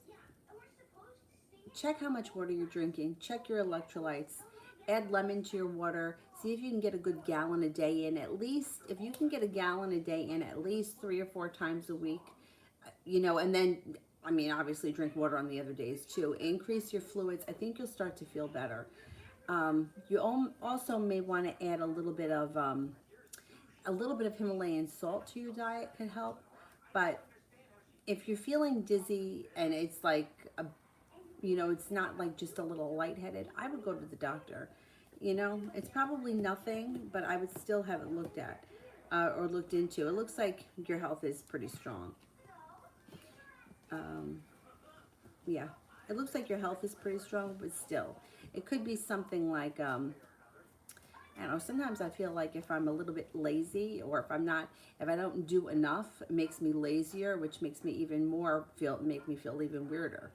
check how much water you're drinking. Check your electrolytes. Add lemon to your water. See if you can get a good gallon a day in. At least, if you can get a gallon a day in at least 3 or 4 times a week, you know, and then, I mean, obviously drink water on the other days too. Increase your fluids. I think you'll start to feel better. You also may want to add a little bit of Himalayan salt to your diet could help. But if you're feeling dizzy and it's like you know, it's not like just a little lightheaded, I would go to the doctor. You know, it's probably nothing, but I would still have it looked at or looked into. It looks like your health is pretty strong. Yeah, it looks like your health is pretty strong, but still, it could be something like, I don't know, sometimes I feel like if I'm a little bit lazy or if I don't do enough, it makes me lazier, which makes me even more make me feel even weirder.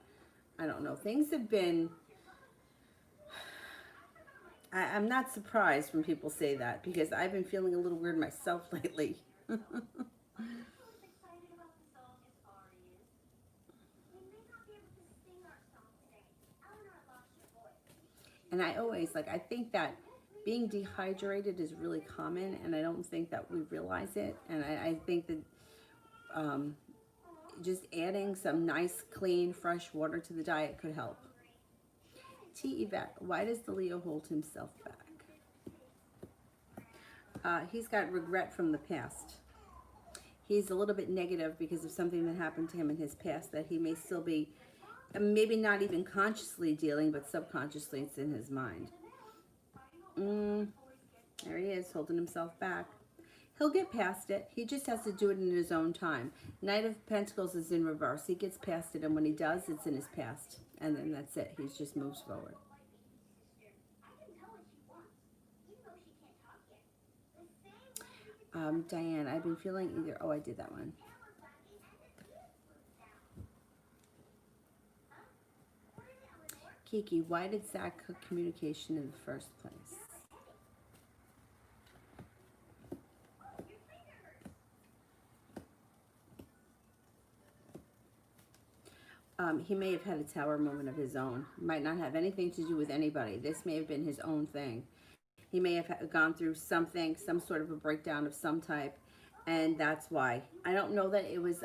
I don't know. Things have been, I'm not surprised when people say that because I've been feeling a little weird myself lately. And I think that being dehydrated is really common, and I don't think that we realize it. And I think that just adding some nice, clean, fresh water to the diet could help. T. Yvette, why does the Leo hold himself back? He's got regret from the past. He's a little bit negative because of something that happened to him in his past that he may still be, maybe not even consciously dealing, but subconsciously it's in his mind. There he is, holding himself back. He'll get past it. He just has to do it in his own time. Knight of Pentacles is in reverse. He gets past it, and when he does, it's in his past. And then that's it. He just moves forward. Diane, I've been feeling either... Oh, I did that one. Kiki, why did Zach cook communication in the first place? He may have had a tower moment of his own. Might not have anything to do with anybody. This may have been his own thing. He may have gone through something, some sort of a breakdown of some type, and that's why. I don't know that it was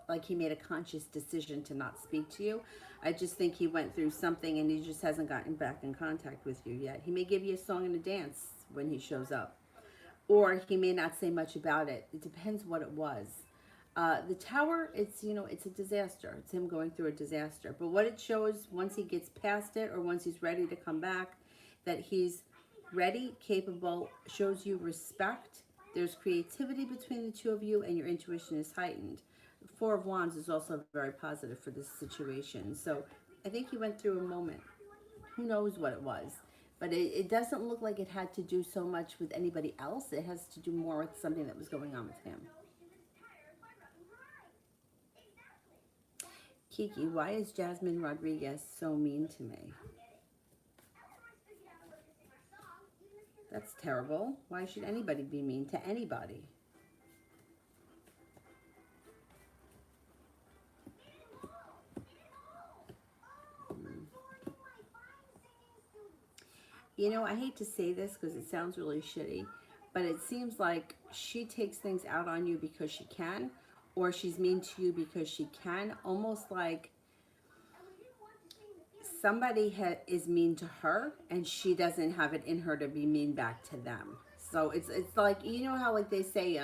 like he made a conscious decision to not speak to you. I just think he went through something and he just hasn't gotten back in contact with you yet. He may give you a song and a dance when he shows up. Or he may not say much about it. It depends what it was. The tower, it's, you know, it's a disaster. It's him going through a disaster. But what it shows, once he gets past it or once he's ready to come back, that he's Ready, capable, shows you respect. There's creativity between the two of you, and your intuition is heightened. Four of Wands is also very positive for this situation. So I think he went through a moment. Who knows what it was? But it doesn't look like it had to do so much with anybody else. It has to do more with something that was going on with him. Kiki, why is Jasmine Rodriguez so mean to me? That's terrible. Why should anybody be mean to anybody? You know, I hate to say this because it sounds really shitty, but it seems like she takes things out on you because she can, or she's mean to you because she can. Almost like somebody is mean to her and she doesn't have it in her to be mean back to them. So it's like, you know how like they say,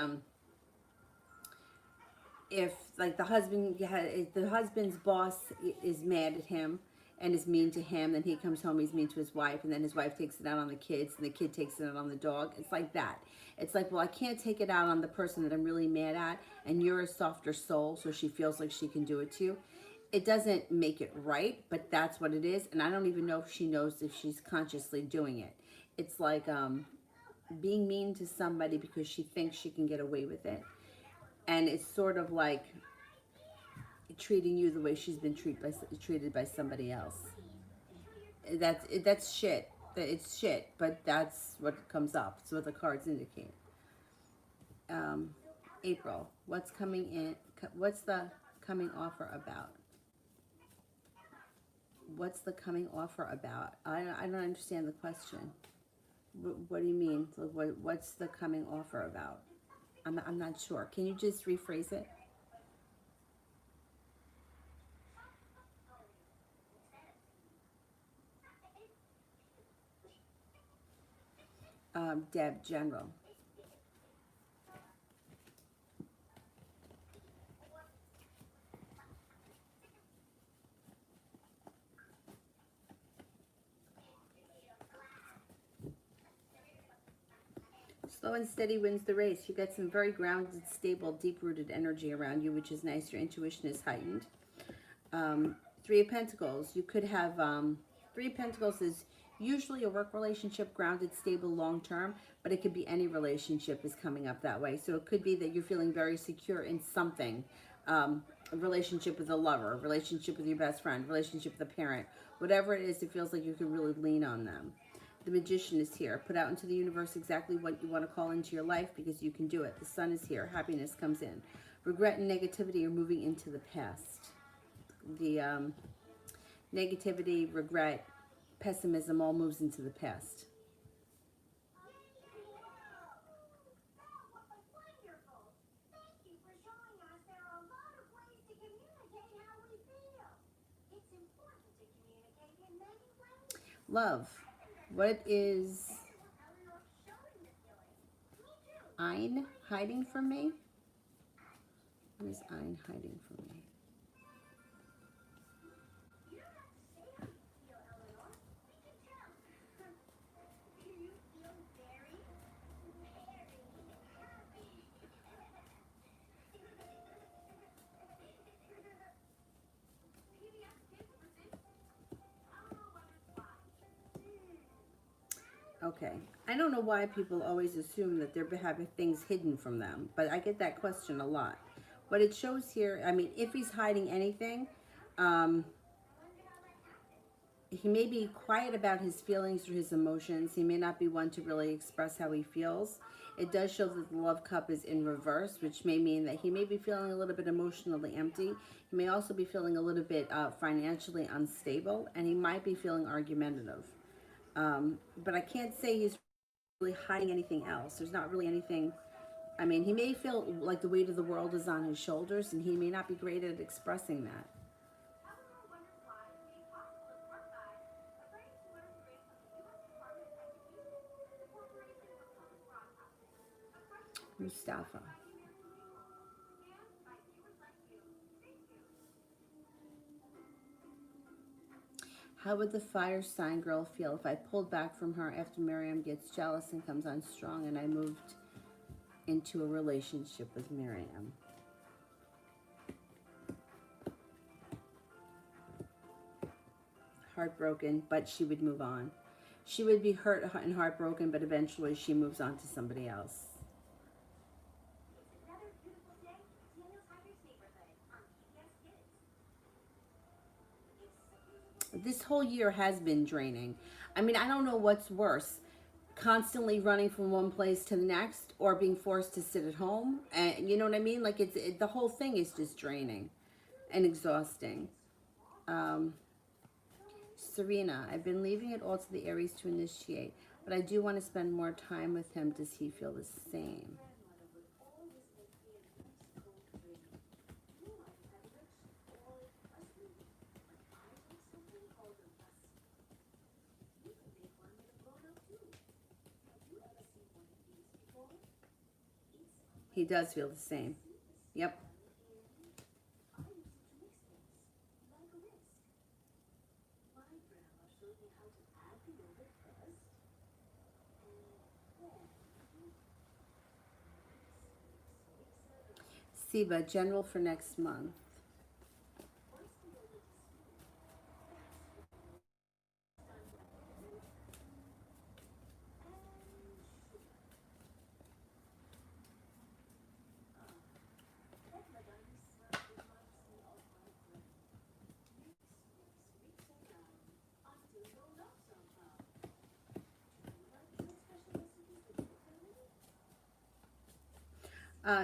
if like if the husband's boss is mad at him and is mean to him, then he comes home, he's mean to his wife, and then his wife takes it out on the kids, and the kid takes it out on the dog. It's like that. It's like, well, I can't take it out on the person that I'm really mad at, and you're a softer soul, so she feels like she can do it to you. It doesn't make it right, but that's what it is, and I don't even know if she knows if she's consciously doing it. It's like being mean to somebody because she thinks she can get away with it, and it's sort of like treating you the way she's been treated by somebody else. That's shit. It's shit, but that's what comes up. It's what the cards indicate. April, what's coming in? What's the coming offer about? What's the coming offer about? I don't understand the question. What do you mean? What's the coming offer about? I'm not sure. Can you just rephrase it? Deb, general. Slow and steady wins the race. You got some very grounded, stable, deep-rooted energy around you, which is nice. Your intuition is heightened. Three of Pentacles. You could have Three of Pentacles is usually a work relationship, grounded, stable, long-term, but it could be any relationship is coming up that way. So it could be that you're feeling very secure in something. A relationship with a lover, a relationship with your best friend, relationship with a parent. Whatever it is, it feels like you can really lean on them. The Magician is here. Put out into the universe exactly what you want to call into your life because you can do it. The Sun is here. Happiness comes in. Regret and negativity are moving into the past. The negativity, regret, pessimism all moves into the past. Love. What is Ein hiding from me? What is Ein hiding from me? Okay. I don't know why people always assume that they're having things hidden from them, but I get that question a lot. What it shows here, I mean, if he's hiding anything, he may be quiet about his feelings or his emotions. He may not be one to really express how he feels. It does show that the love cup is in reverse, which may mean that he may be feeling a little bit emotionally empty. He may also be feeling a little bit financially unstable, and he might be feeling argumentative. But I can't say he's really hiding anything else. There's not really anything. I mean, he may feel like the weight of the world is on his shoulders, and he may not be great at expressing that. Mustafa. How would the fire sign girl feel if I pulled back from her after Miriam gets jealous and comes on strong and I moved into a relationship with Miriam? Heartbroken, but she would move on. She would be hurt and heartbroken, but eventually she moves on to somebody else. This whole year has been draining. I mean, I don't know what's worse, constantly running from one place to the next or being forced to sit at home. And you know what I mean? Like the whole thing is just draining and exhausting. Um, Serena, I've been leaving it all to the Aries to initiate, but I do want to spend more time with him. Does he feel the same? He does feel the same. Yep. Siba, general for next month.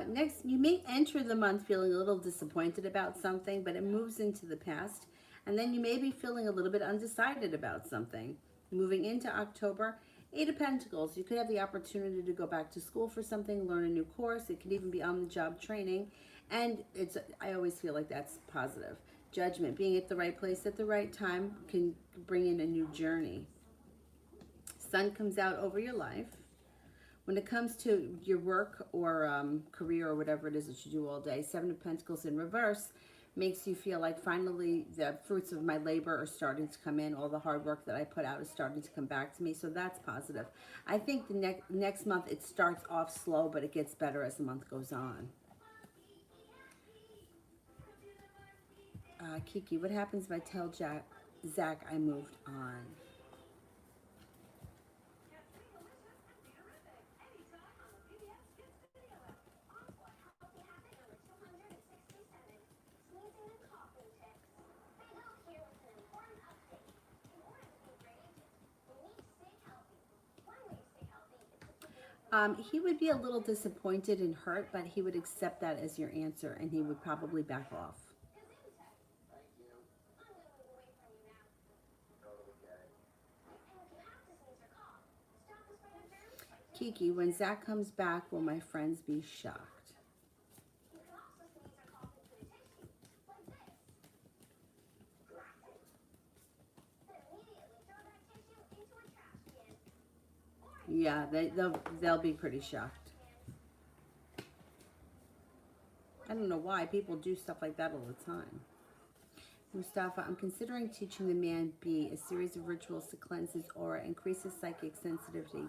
Next, you may enter the month feeling a little disappointed about something, but it moves into the past. And then you may be feeling a little bit undecided about something. Moving into October, Eight of Pentacles. You could have the opportunity to go back to school for something, learn a new course. It could even be on-the-job training. And I always feel like that's positive. Judgment, being at the right place at the right time can bring in a new journey. Sun comes out over your life. When it comes to your work or career or whatever it is that you do all day, Seven of Pentacles in reverse makes you feel like finally the fruits of my labor are starting to come in. All the hard work that I put out is starting to come back to me. So that's positive. I think the next month it starts off slow, but it gets better as the month goes on. Kiki, what happens if I tell Zach I moved on? He would be a little disappointed and hurt, but he would accept that as your answer, and he would probably back off. Kiki, when Zach comes back, will my friends be shocked? Yeah, they'll be pretty shocked. I don't know why people do stuff like that all the time. Mustafa, I'm considering teaching the man B a series of rituals to cleanse his aura, increase his psychic sensitivity,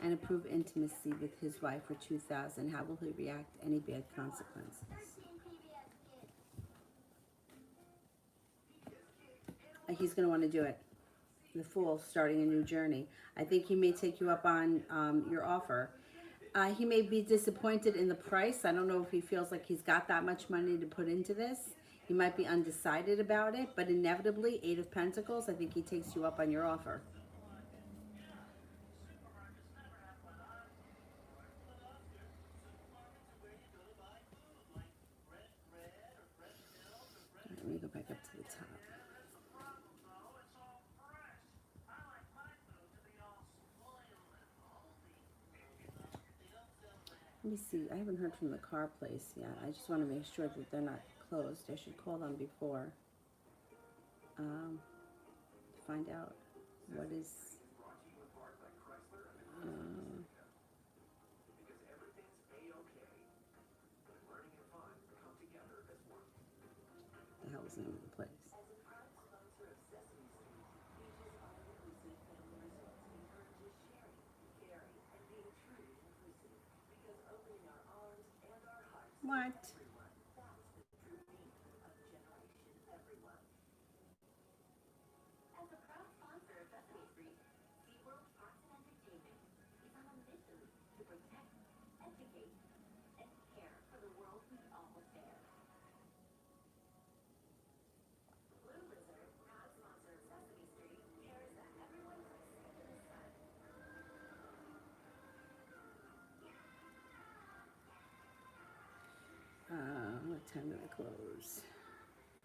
and improve intimacy with his wife for 2000. How will he react to any bad consequences? He's going to want to do it. The Fool, starting a new journey. I think he may take you up on your offer. He may be disappointed in the price. I don't know if he feels like he's got that much money to put into this. He might be undecided about it, but inevitably, Eight of Pentacles, I think he takes you up on your offer. Let me go back up to the top. Let me see. I haven't heard from the car place yet. I just want to make sure that they're not closed. I should call them before. Find out what is... the hell is the name of the place? What? What time do they close?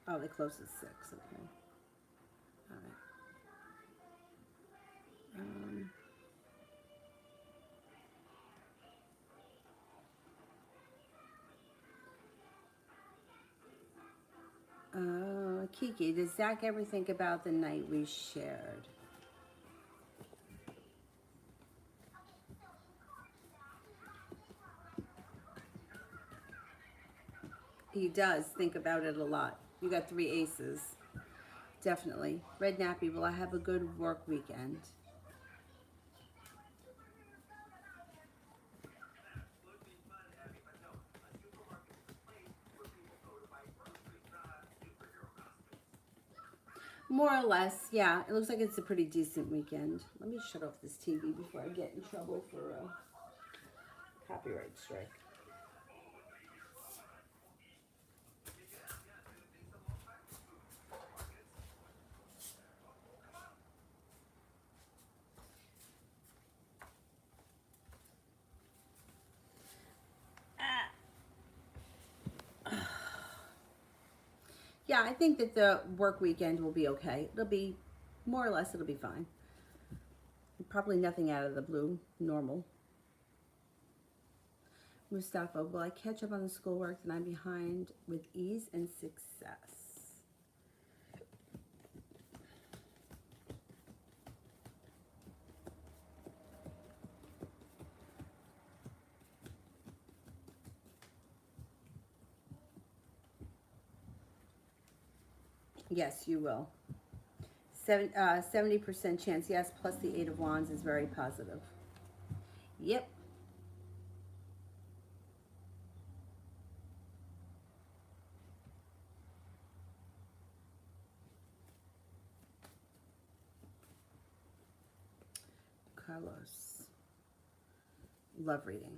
Oh, they close at 6. Okay. All right. Kiki, does Zach ever think about the night we shared? He does think about it a lot. You got 3 aces. Definitely. Red Nappy, will I have a good work weekend? More or less, yeah. It looks like it's a pretty decent weekend. Let me shut off this TV before I get in trouble for a copyright strike. Yeah, I think that the work weekend will be okay. It'll be, more or less, it'll be fine. Probably nothing out of the blue, normal. Mustafa, will I catch up on the schoolwork that I'm behind with ease and success? Yes, you will. 70% chance, yes, plus the 8 of Wands is very positive. Yep. Carlos. Love reading.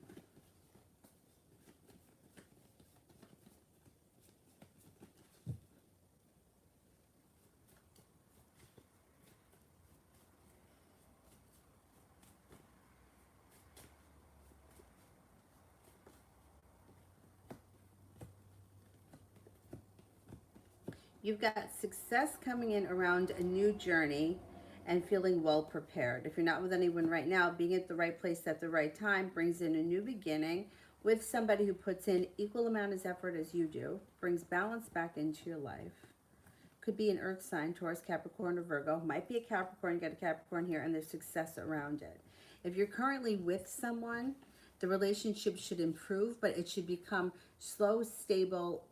You've got success coming in around a new journey and feeling well prepared. If you're not with anyone right now, being at the right place at the right time brings in a new beginning with somebody who puts in equal amount of effort as you do, brings balance back into your life. Could be an earth sign, Taurus, Capricorn, or Virgo. Might be a Capricorn, got a Capricorn here, and there's success around it. If you're currently with someone, the relationship should improve, but it should become slow, stable,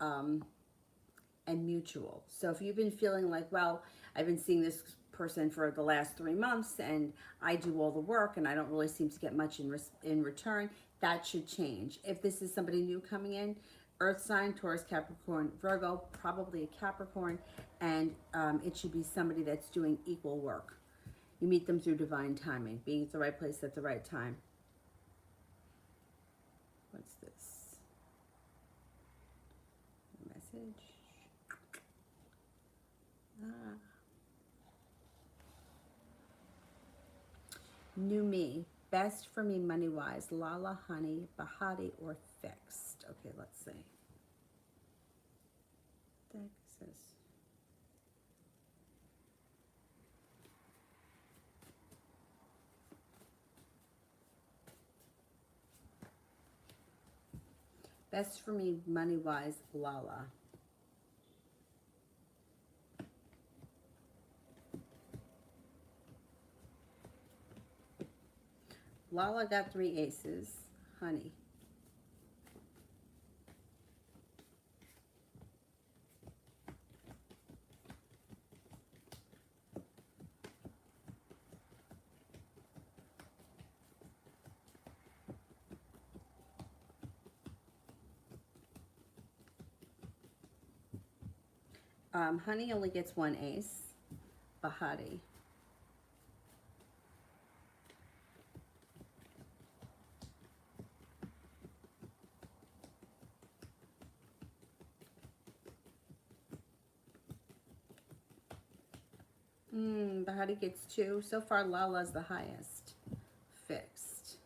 and mutual. So if you've been feeling like, well, I've been seeing this person for the last 3 months and I do all the work and I don't really seem to get much in return, that should change. If this is somebody new coming in, earth sign, Taurus, Capricorn, Virgo, probably a Capricorn, and it should be somebody that's doing equal work. You meet them through divine timing, being at the right place at the right time. What's this? A message. New me. Best for me money-wise. Lala, honey, Bahati, or fixed. Okay, let's see. What the heck is this? Best for me money-wise. Lala. Lala got 3 aces. Honey. Honey only gets one ace. Bahati. Bahati gets two. So far, Lala's the highest. Fixed.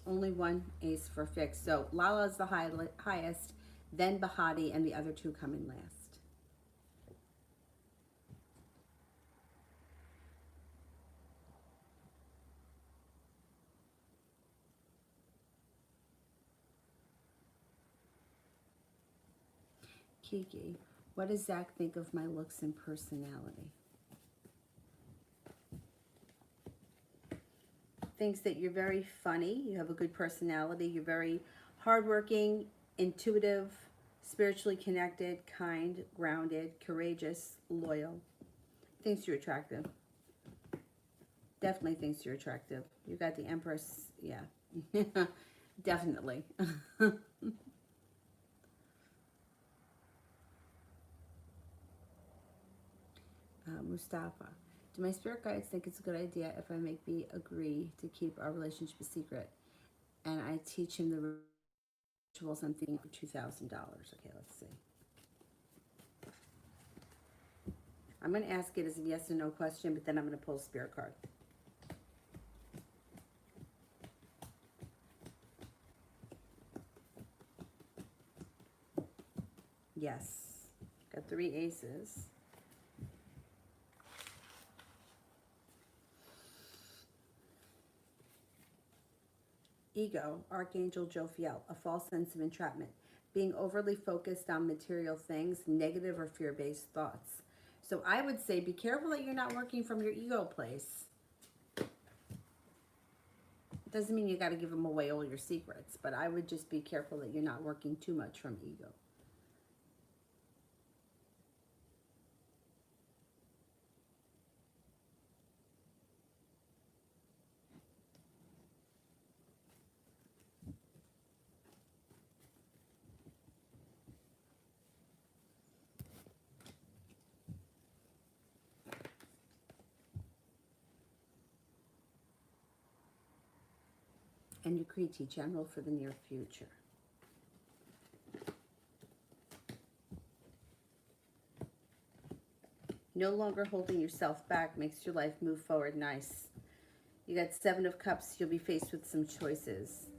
Only one ace for fixed. So Lala's the highest, then Bahati, and the other two come in last. Kiki, what does Zach think of my looks and personality? Thinks that you're very funny, you have a good personality, you're very hardworking, intuitive, spiritually connected, kind, grounded, courageous, loyal. Thinks you're attractive. Definitely thinks you're attractive. You got the Empress, yeah. Definitely. Mustafa. Do my spirit guides think it's a good idea if I make B agree to keep our relationship a secret and I teach him the rituals I'm thinking for $2,000? Okay, let's see. I'm going to ask it as a yes or no question, but then I'm going to pull a spirit card. Yes. Got 3 aces. Ego, Archangel Jophiel, a false sense of entrapment. Being overly focused on material things, negative or fear-based thoughts. So I would say be careful that you're not working from your ego place. Doesn't mean you got to give them away all your secrets, but I would just be careful that you're not working too much from ego. And Yukriti, general for the near future. No longer holding yourself back makes your life move forward nice. You got 7 of Cups. You'll be faced with some choices.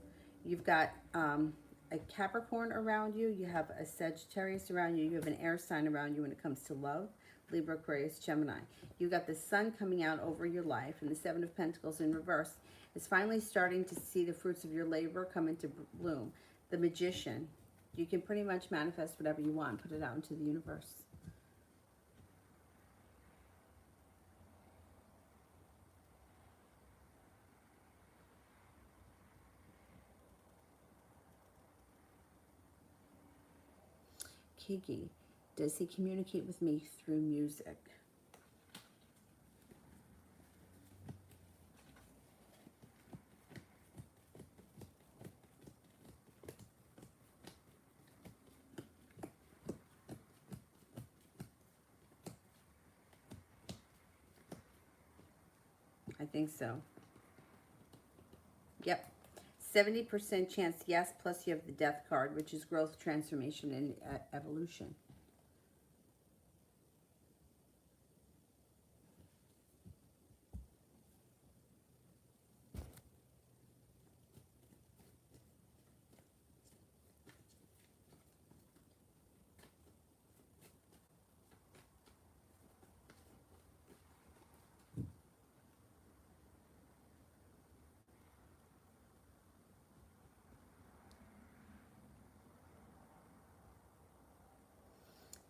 You've got a Capricorn around you. You have a Sagittarius around you. You have an air sign around you when it comes to love. Libra, Aquarius, Gemini. You've got the sun coming out over your life, and the 7 of Pentacles in reverse is finally starting to see the fruits of your labor come into bloom. The Magician. You can pretty much manifest whatever you want. Put it out into the universe. Kiki, does he communicate with me through music? I think so. Yep. 70% chance yes, plus you have the Death card, which is growth, transformation, and evolution.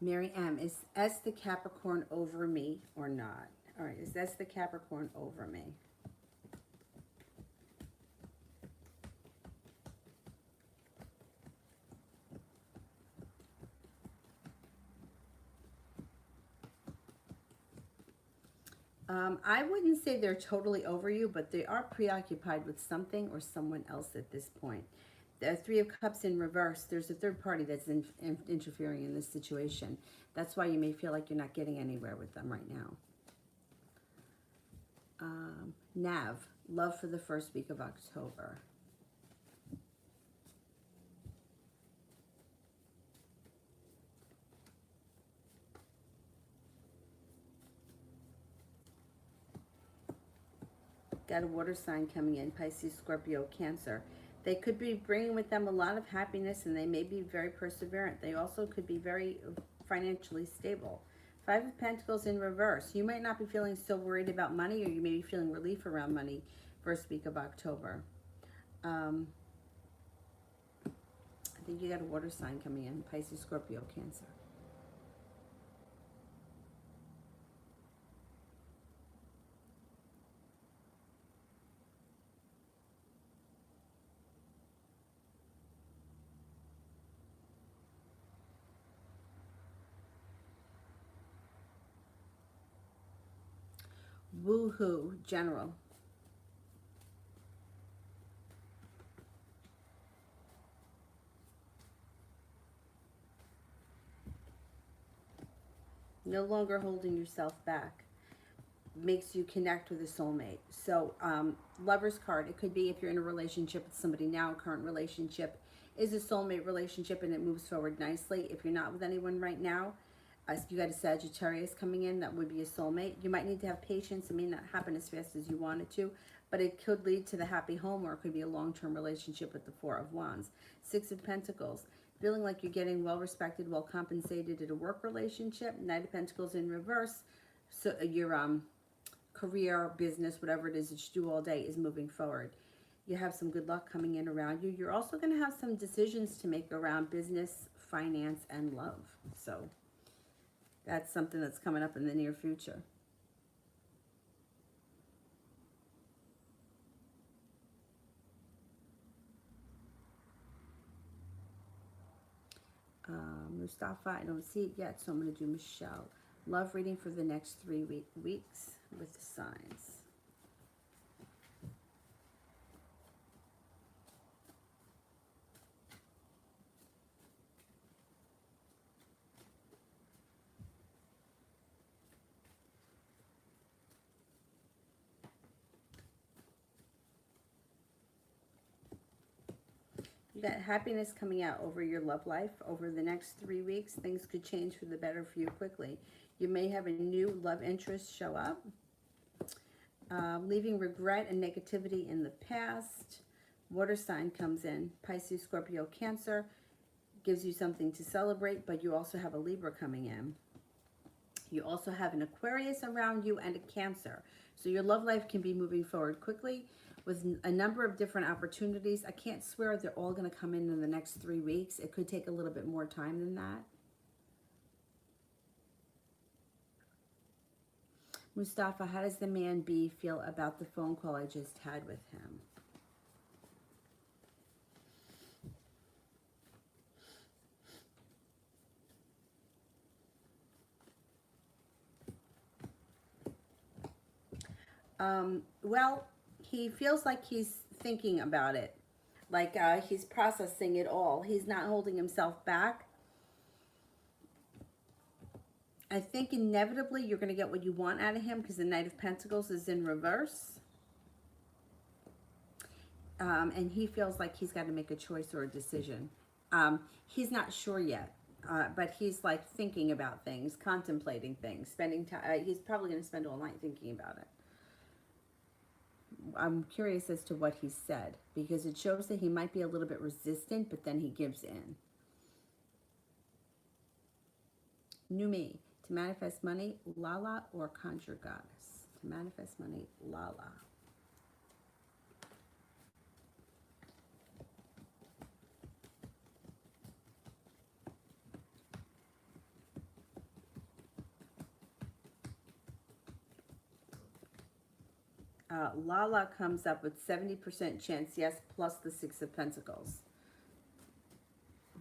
Mary M, is S the Capricorn over me or not? All right, is S the Capricorn over me? I wouldn't say they're totally over you, but they are preoccupied with something or someone else at this point. The Three of Cups in reverse, there's a third party that's interfering in this situation. That's why you may feel like you're not getting anywhere with them right now. Nav, love for the first week of October. Got a water sign coming in, Pisces, Scorpio, Cancer. They could be bringing with them a lot of happiness, and they may be very perseverant. They also could be very financially stable. Five of Pentacles in reverse. You might not be feeling so worried about money, or you may be feeling relief around money first week of October. I think you got a water sign coming in, Pisces, Scorpio, Cancer. Woohoo, General. No longer holding yourself back makes you connect with a soulmate. So Lover's card, it could be if you're in a relationship with somebody now, current relationship is a soulmate relationship and it moves forward nicely. If you're not with anyone right now, you got a Sagittarius coming in, that would be a soulmate. You might need to have patience. It may not happen as fast as you want it to, but it could lead to the happy home, or it could be a long-term relationship with the Four of Wands. Six of Pentacles, feeling like you're getting well respected, well compensated in a work relationship. Knight of Pentacles in reverse, so your career, business, whatever it is that you do all day is moving forward. You have some good luck coming in around you. You're also going to have some decisions to make around business, finance, and love. So that's something that's coming up in the near future. Mustafa, I don't see it yet, so I'm going to do Michelle. Love reading for the next 3 weeks with the signs. You got happiness coming out over your love life. Over the next 3 weeks, things could change for the better for you quickly. You may have a new love interest show up. Leaving regret and negativity in the past. Water sign comes in. Pisces, Scorpio, Cancer. Gives you something to celebrate, but you also have a Libra coming in. You also have an Aquarius around you and a Cancer. So your love life can be moving forward quickly with a number of different opportunities. I can't swear they're all going to come in the next 3 weeks. It could take a little bit more time than that. Mustafa, how does the man B feel about the phone call I just had with him? Well, he feels like he's thinking about it. Like he's processing it all. He's not holding himself back. I think inevitably you're going to get what you want out of him because the Knight of Pentacles is in reverse. And he feels like he's got to make a choice or a decision. He's not sure yet, but he's like thinking about things, contemplating things, spending time. He's probably going to spend all night thinking about it. I'm curious as to what he said because it shows that he might be a little bit resistant, but then he gives in. New me. To manifest money, Lala or Conjure Goddess? To manifest money, Lala. Lala comes up with 70% chance, yes, plus the Six of Pentacles.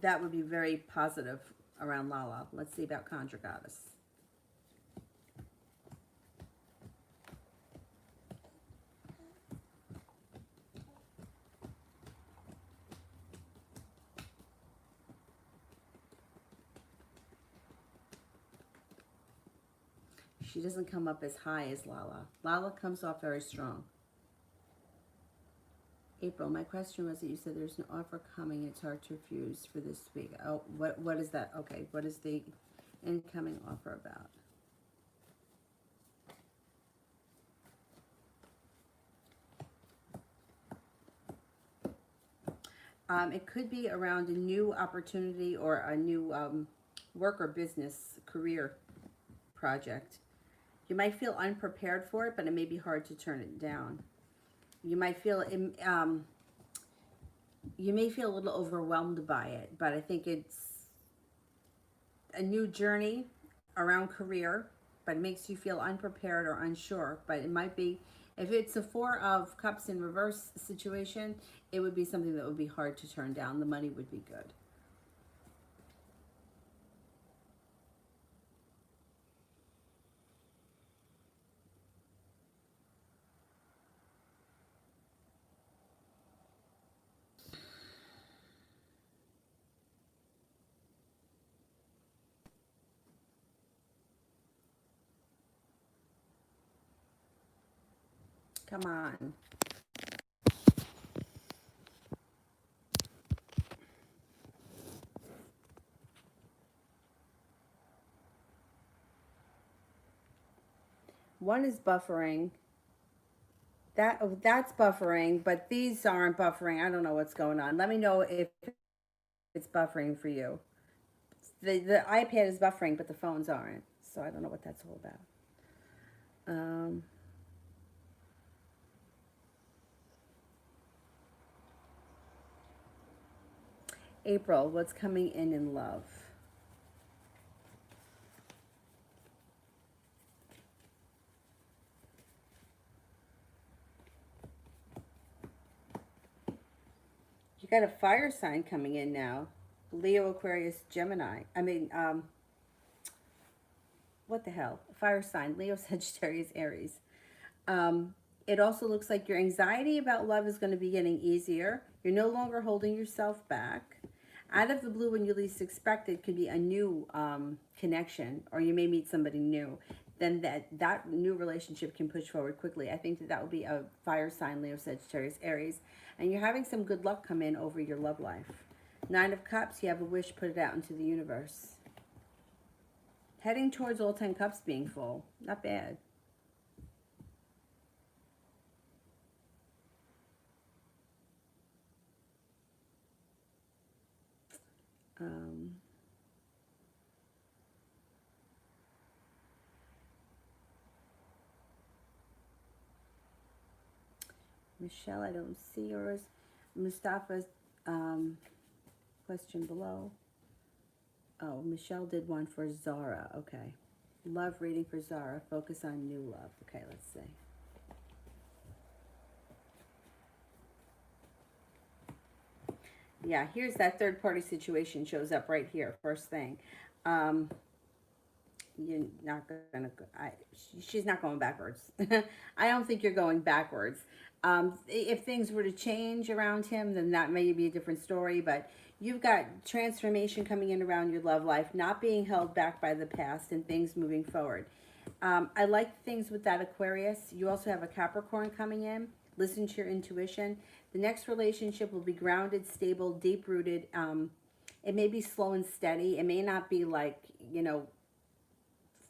That would be very positive around Lala. Let's see about Conjure Goddess. She doesn't come up as high as Lala. Lala comes off very strong. April, my question was that you said there's an offer coming. It's hard to refuse for this week. Oh, what is that? Okay, what is the incoming offer about? It could be around a new opportunity or a new work or business career project. You might feel unprepared for it, but it may be hard to turn it down. You might feel you may feel a little overwhelmed by it, but I think it's a new journey around career, but it makes you feel unprepared or unsure. But it might be, if it's a Four of Cups in reverse situation, it would be something that would be hard to turn down. The money would be good. Come on. One is buffering. That's buffering, but these aren't buffering. I don't know what's going on. Let me know if it's buffering for you. The iPad is buffering, but the phones aren't. So I don't know what that's all about. Um, April, what's coming in love? You got a fire sign coming in now. Leo, Aquarius, Gemini. What the hell? Fire sign. Leo, Sagittarius, Aries. It also looks like your anxiety about love is going to be getting easier. You're no longer holding yourself back. Out of the blue, when you least expect it, could be a new connection, or you may meet somebody new. Then that new relationship can push forward quickly. I think that would be a fire sign, Leo, Sagittarius, Aries. And you're having some good luck come in over your love life. Nine of Cups, you have a wish, put it out into the universe. Heading towards all 10 cups being full. Not bad. Michelle, I don't see yours. Mustafa's question below. Oh, Michelle did one for Zara. Okay. Love reading for Zara. Focus on new love. Okay, let's see. Yeah, here's that third party situation shows up right here. First thing. You're not gonna. She's not going backwards. I don't think you're going backwards. If things were to change around him, then that may be a different story. But you've got transformation coming in around your love life, not being held back by the past, and things moving forward. I like things with that Aquarius. You also have a Capricorn coming in. Listen to your intuition. The next relationship will be grounded, stable, deep rooted. It may be slow and steady. It may not be like,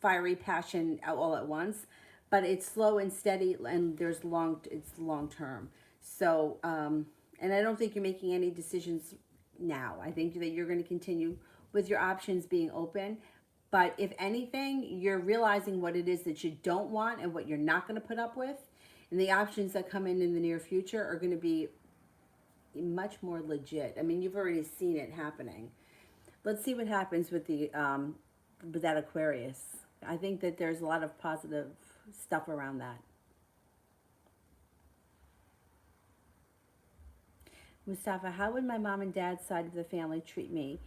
fiery passion all at once, but it's slow and steady, and it's long term. So, and I don't think you're making any decisions now. I think that you're going to continue with your options being open. But if anything, you're realizing what it is that you don't want and what you're not going to put up with. And the options that come in the near future are going to be much more legit. I mean, you've already seen it happening. Let's see what happens with that Aquarius. I think that there's a lot of positive stuff around that. Mustafa, how would my mom and dad's side of the family treat me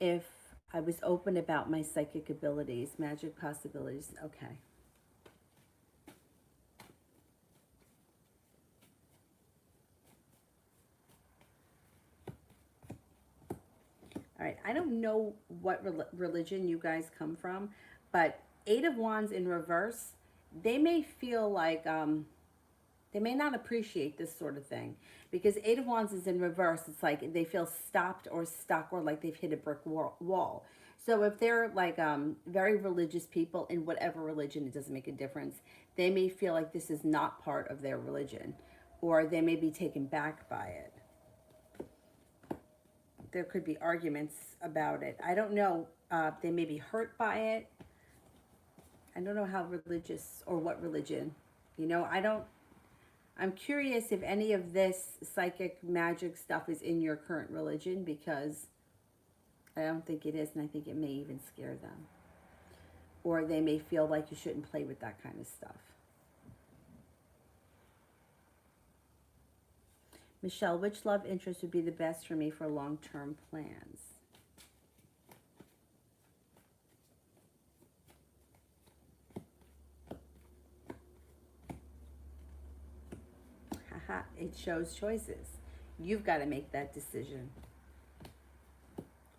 if I was open about my psychic abilities, magic possibilities? Okay. All right. I don't know what religion you guys come from, but Eight of Wands in reverse, they may feel like they may not appreciate this sort of thing, because Eight of Wands is in reverse. It's like they feel stopped or stuck, or like they've hit a brick wall. So if they're like very religious people in whatever religion, it doesn't make a difference. They may feel like this is not part of their religion, or they may be taken back by it. There could be arguments about it. I don't know. They may be hurt by it. I don't know how religious or what religion. You know, I'm curious if any of this psychic magic stuff is in your current religion, because I don't think it is, and I think it may even scare them. Or they may feel like you shouldn't play with that kind of stuff. Michelle, which love interest would be the best for me for long-term plans? Haha, it shows choices. You've got to make that decision.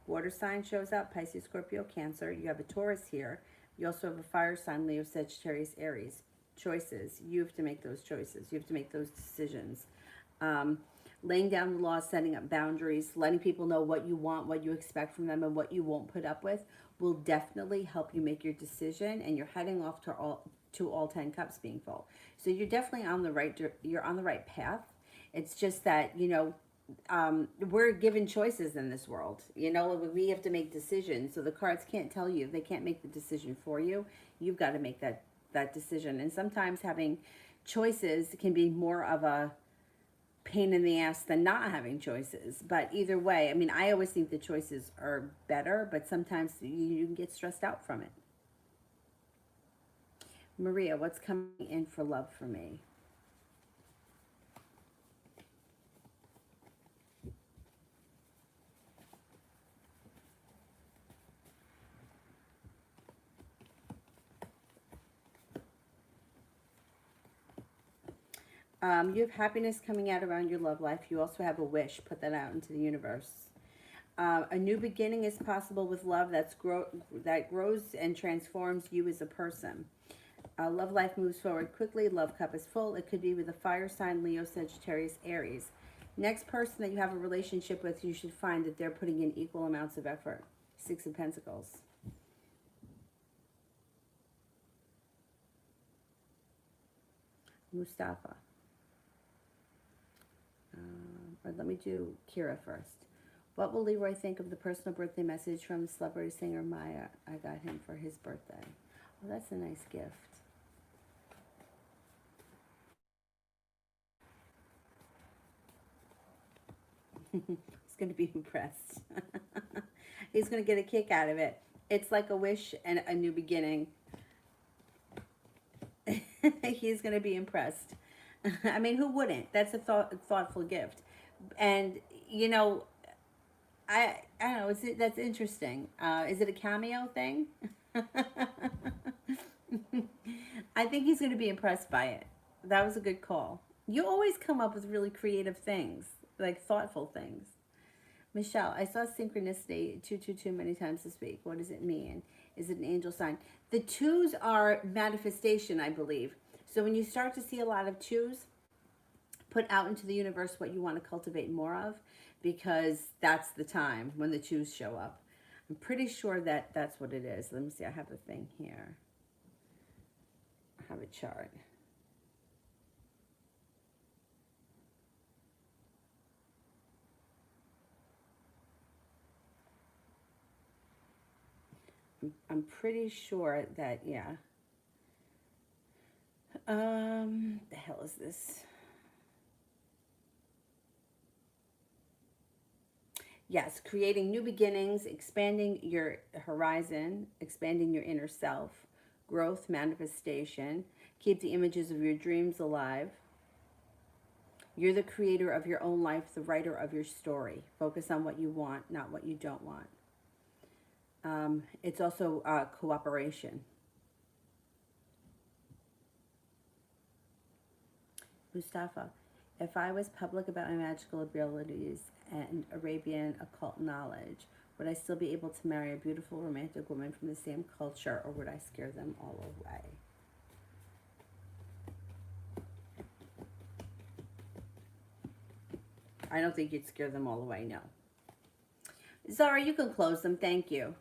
Water sign shows up, Pisces, Scorpio, Cancer. You have a Taurus here. You also have a fire sign, Leo, Sagittarius, Aries. Choices. You have to make those choices. You have to make those decisions. Laying down the law, setting up boundaries, letting people know what you want, what you expect from them, and what you won't put up with will definitely help you make your decision. And you're heading off to all 10 cups being full. So you're definitely on the right path. It's just that, you know, we're given choices in this world. You know, we have to make decisions. So the cards can't tell you. They can't make the decision for you. You've got to make that decision. And sometimes having choices can be more of a pain in the ass than not having choices. But either way, I mean, I always think the choices are better, but sometimes you can get stressed out from it. Maria, what's coming in for love for me? You have happiness coming out around your love life. You also have a wish. Put that out into the universe. A new beginning is possible with love that grows and transforms you as a person. Love life moves forward quickly. Love cup is full. It could be with a fire sign, Leo, Sagittarius, Aries. Next person that you have a relationship with, you should find that they're putting in equal amounts of effort. Six of Pentacles. Mustafa. Or let me do Kira first. What will Leroy think of the personal birthday message from celebrity singer Maya? I got him for his birthday. Well, that's a nice gift. He's going to be impressed. He's going to get a kick out of it. It's like a wish and a new beginning. He's going to be impressed. I mean, who wouldn't? That's a thoughtful gift. And, you know, I don't know. That's interesting. Is it a cameo thing? I think he's going to be impressed by it. That was a good call. You always come up with really creative things, like thoughtful things. Michelle, I saw synchronicity 222 many times this week. What does it mean? Is it an angel sign? The twos are manifestation, I believe. So when you start to see a lot of twos, put out into the universe what you want to cultivate more of, because that's the time when the twos show up. I'm pretty sure that that's what it is. Let me see. I have a thing here. I have a chart. I'm pretty sure that, yeah. The hell is this? Yes, creating new beginnings, expanding your horizon, expanding your inner self, growth, manifestation. Keep the images of your dreams alive. You're the creator of your own life, the writer of your story. Focus on what you want, not what you don't want. It's also cooperation. Mustafa, if I was public about my magical abilities and Arabian occult knowledge, Would I still be able to marry a beautiful romantic woman from the same culture, or would I scare them all away? I don't think you'd scare them all away, no. Zara, you can close them. Thank you.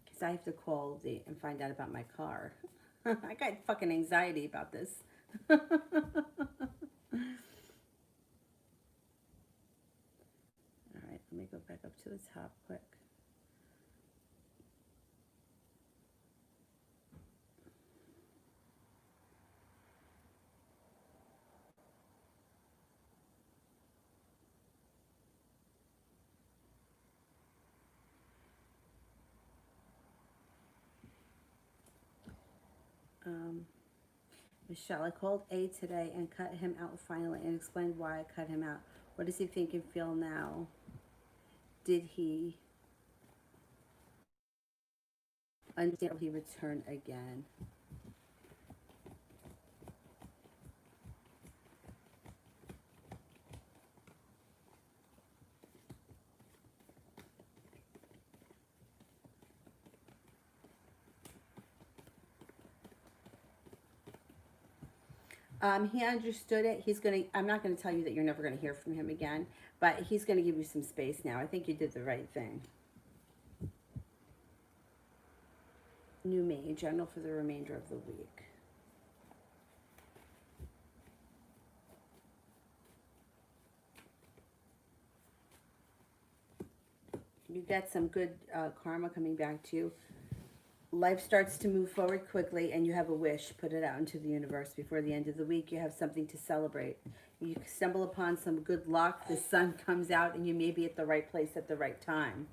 Because I have to call and find out about my car. I got fucking anxiety about this. All right, let me go back up to the top quick. Michelle, I called A today and cut him out finally and explained why I cut him out. What does he think and feel now? Did he understand? Will he return again? He understood it. He's gonna. I'm not gonna tell you that you're never gonna hear from him again, but he's gonna give you some space now. I think you did the right thing. New me, general for the remainder of the week. You get some good karma coming back to you. Life starts to move forward quickly and you have a wish. Put it out into the universe. Before the end of the week, you have something to celebrate. You stumble upon some good luck. The sun comes out and you may be at the right place at the right time.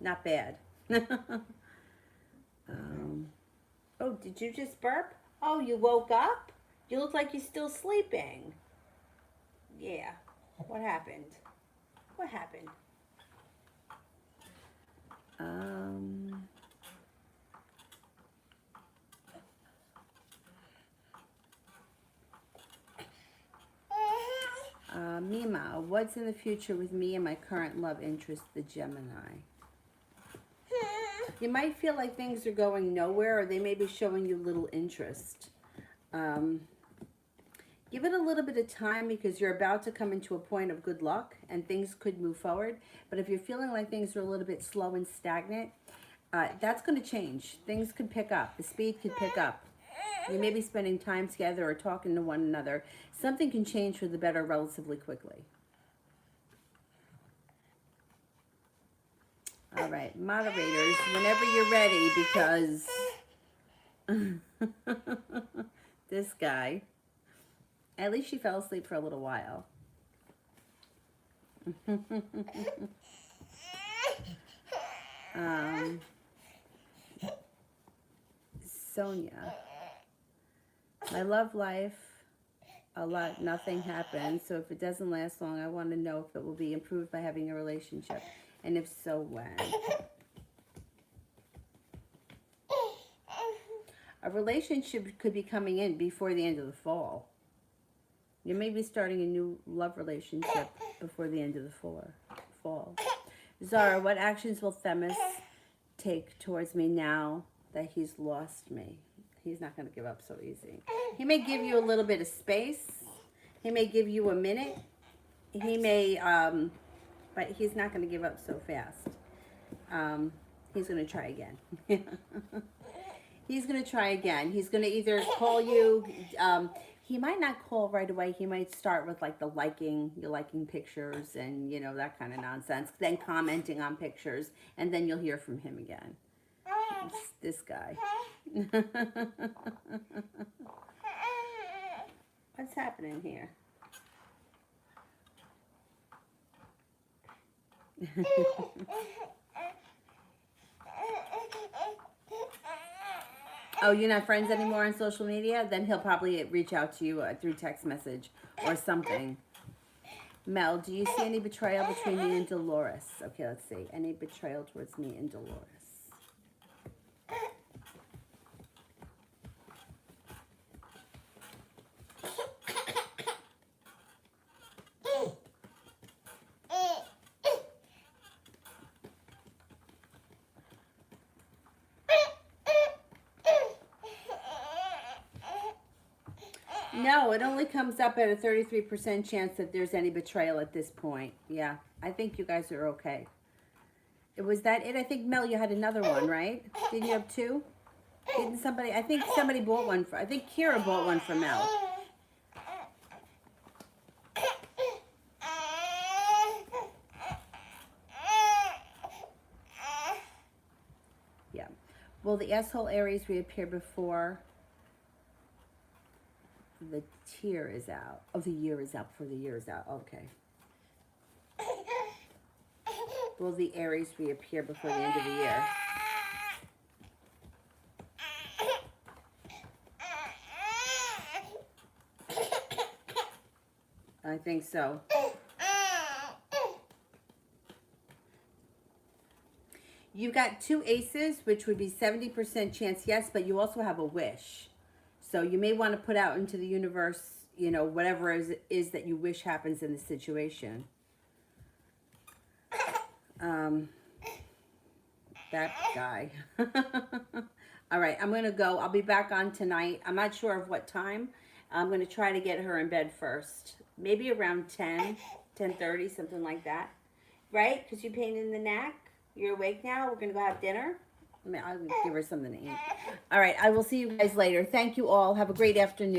Not bad. Oh, did you just burp? Oh, you woke up? You look like you're still sleeping. Yeah. What happened? What happened? Mima, what's in the future with me and my current love interest, the Gemini? You might feel like things are going nowhere, or they may be showing you little interest. Give it a little bit of time because you're about to come into a point of good luck and things could move forward. But if you're feeling like things are a little bit slow and stagnant, that's going to change. Things could pick up. The speed could pick up. You may be spending time together or talking to one another. Something can change for the better relatively quickly. All right, moderators, whenever you're ready, because this guy, at least she fell asleep for a little while. Sonia, my love life, a lot, nothing happens. So if it doesn't last long, I want to know if it will be improved by having a relationship. And if so, when? A relationship could be coming in before the end of the fall. You may be starting a new love relationship before the end of the fall. Zara, what actions will Themis take towards me now that he's lost me? He's not going to give up so easy. He may give you a little bit of space. He may give you a minute. He may, but he's not going to give up so fast. He's going to try again. He's going to try again. He's going to either call you. He might not call right away. He might start with like you're liking pictures and, you know, that kind of nonsense. Then commenting on pictures. And then you'll hear from him again. It's this guy. What's happening here? Oh, you're not friends anymore on social media? Then he'll probably reach out to you through text message or something. Mel, do you see any betrayal between me and Dolores? Okay, let's see. Any betrayal towards me and Dolores? No, it only comes up at a 33% chance that there's any betrayal at this point. Yeah, I think you guys are okay. Was that it? I think, Mel, you had another one, right? Didn't you have two? Didn't somebody, I think somebody bought one for, I think Kira bought one for Mel. Yeah. Will the asshole Aries reappear before the year is out? Oh, the year is out, before the year is out. Okay. Will the Aries reappear before the end of the year? I think so. You got two aces, which would be 70% chance yes, but you also have a wish. So you may want to put out into the universe, you know, whatever is that you wish happens in the situation. That guy. All right, I'm going to go. I'll be back on tonight. I'm not sure of what time. I'm going to try to get her in bed first. Maybe around 10, 10:30, something like that. Right? Because you pain in the neck. You're awake now. We're going to go have dinner. I'll give her something to eat. All right, I will see you guys later. Thank you all. Have a great afternoon.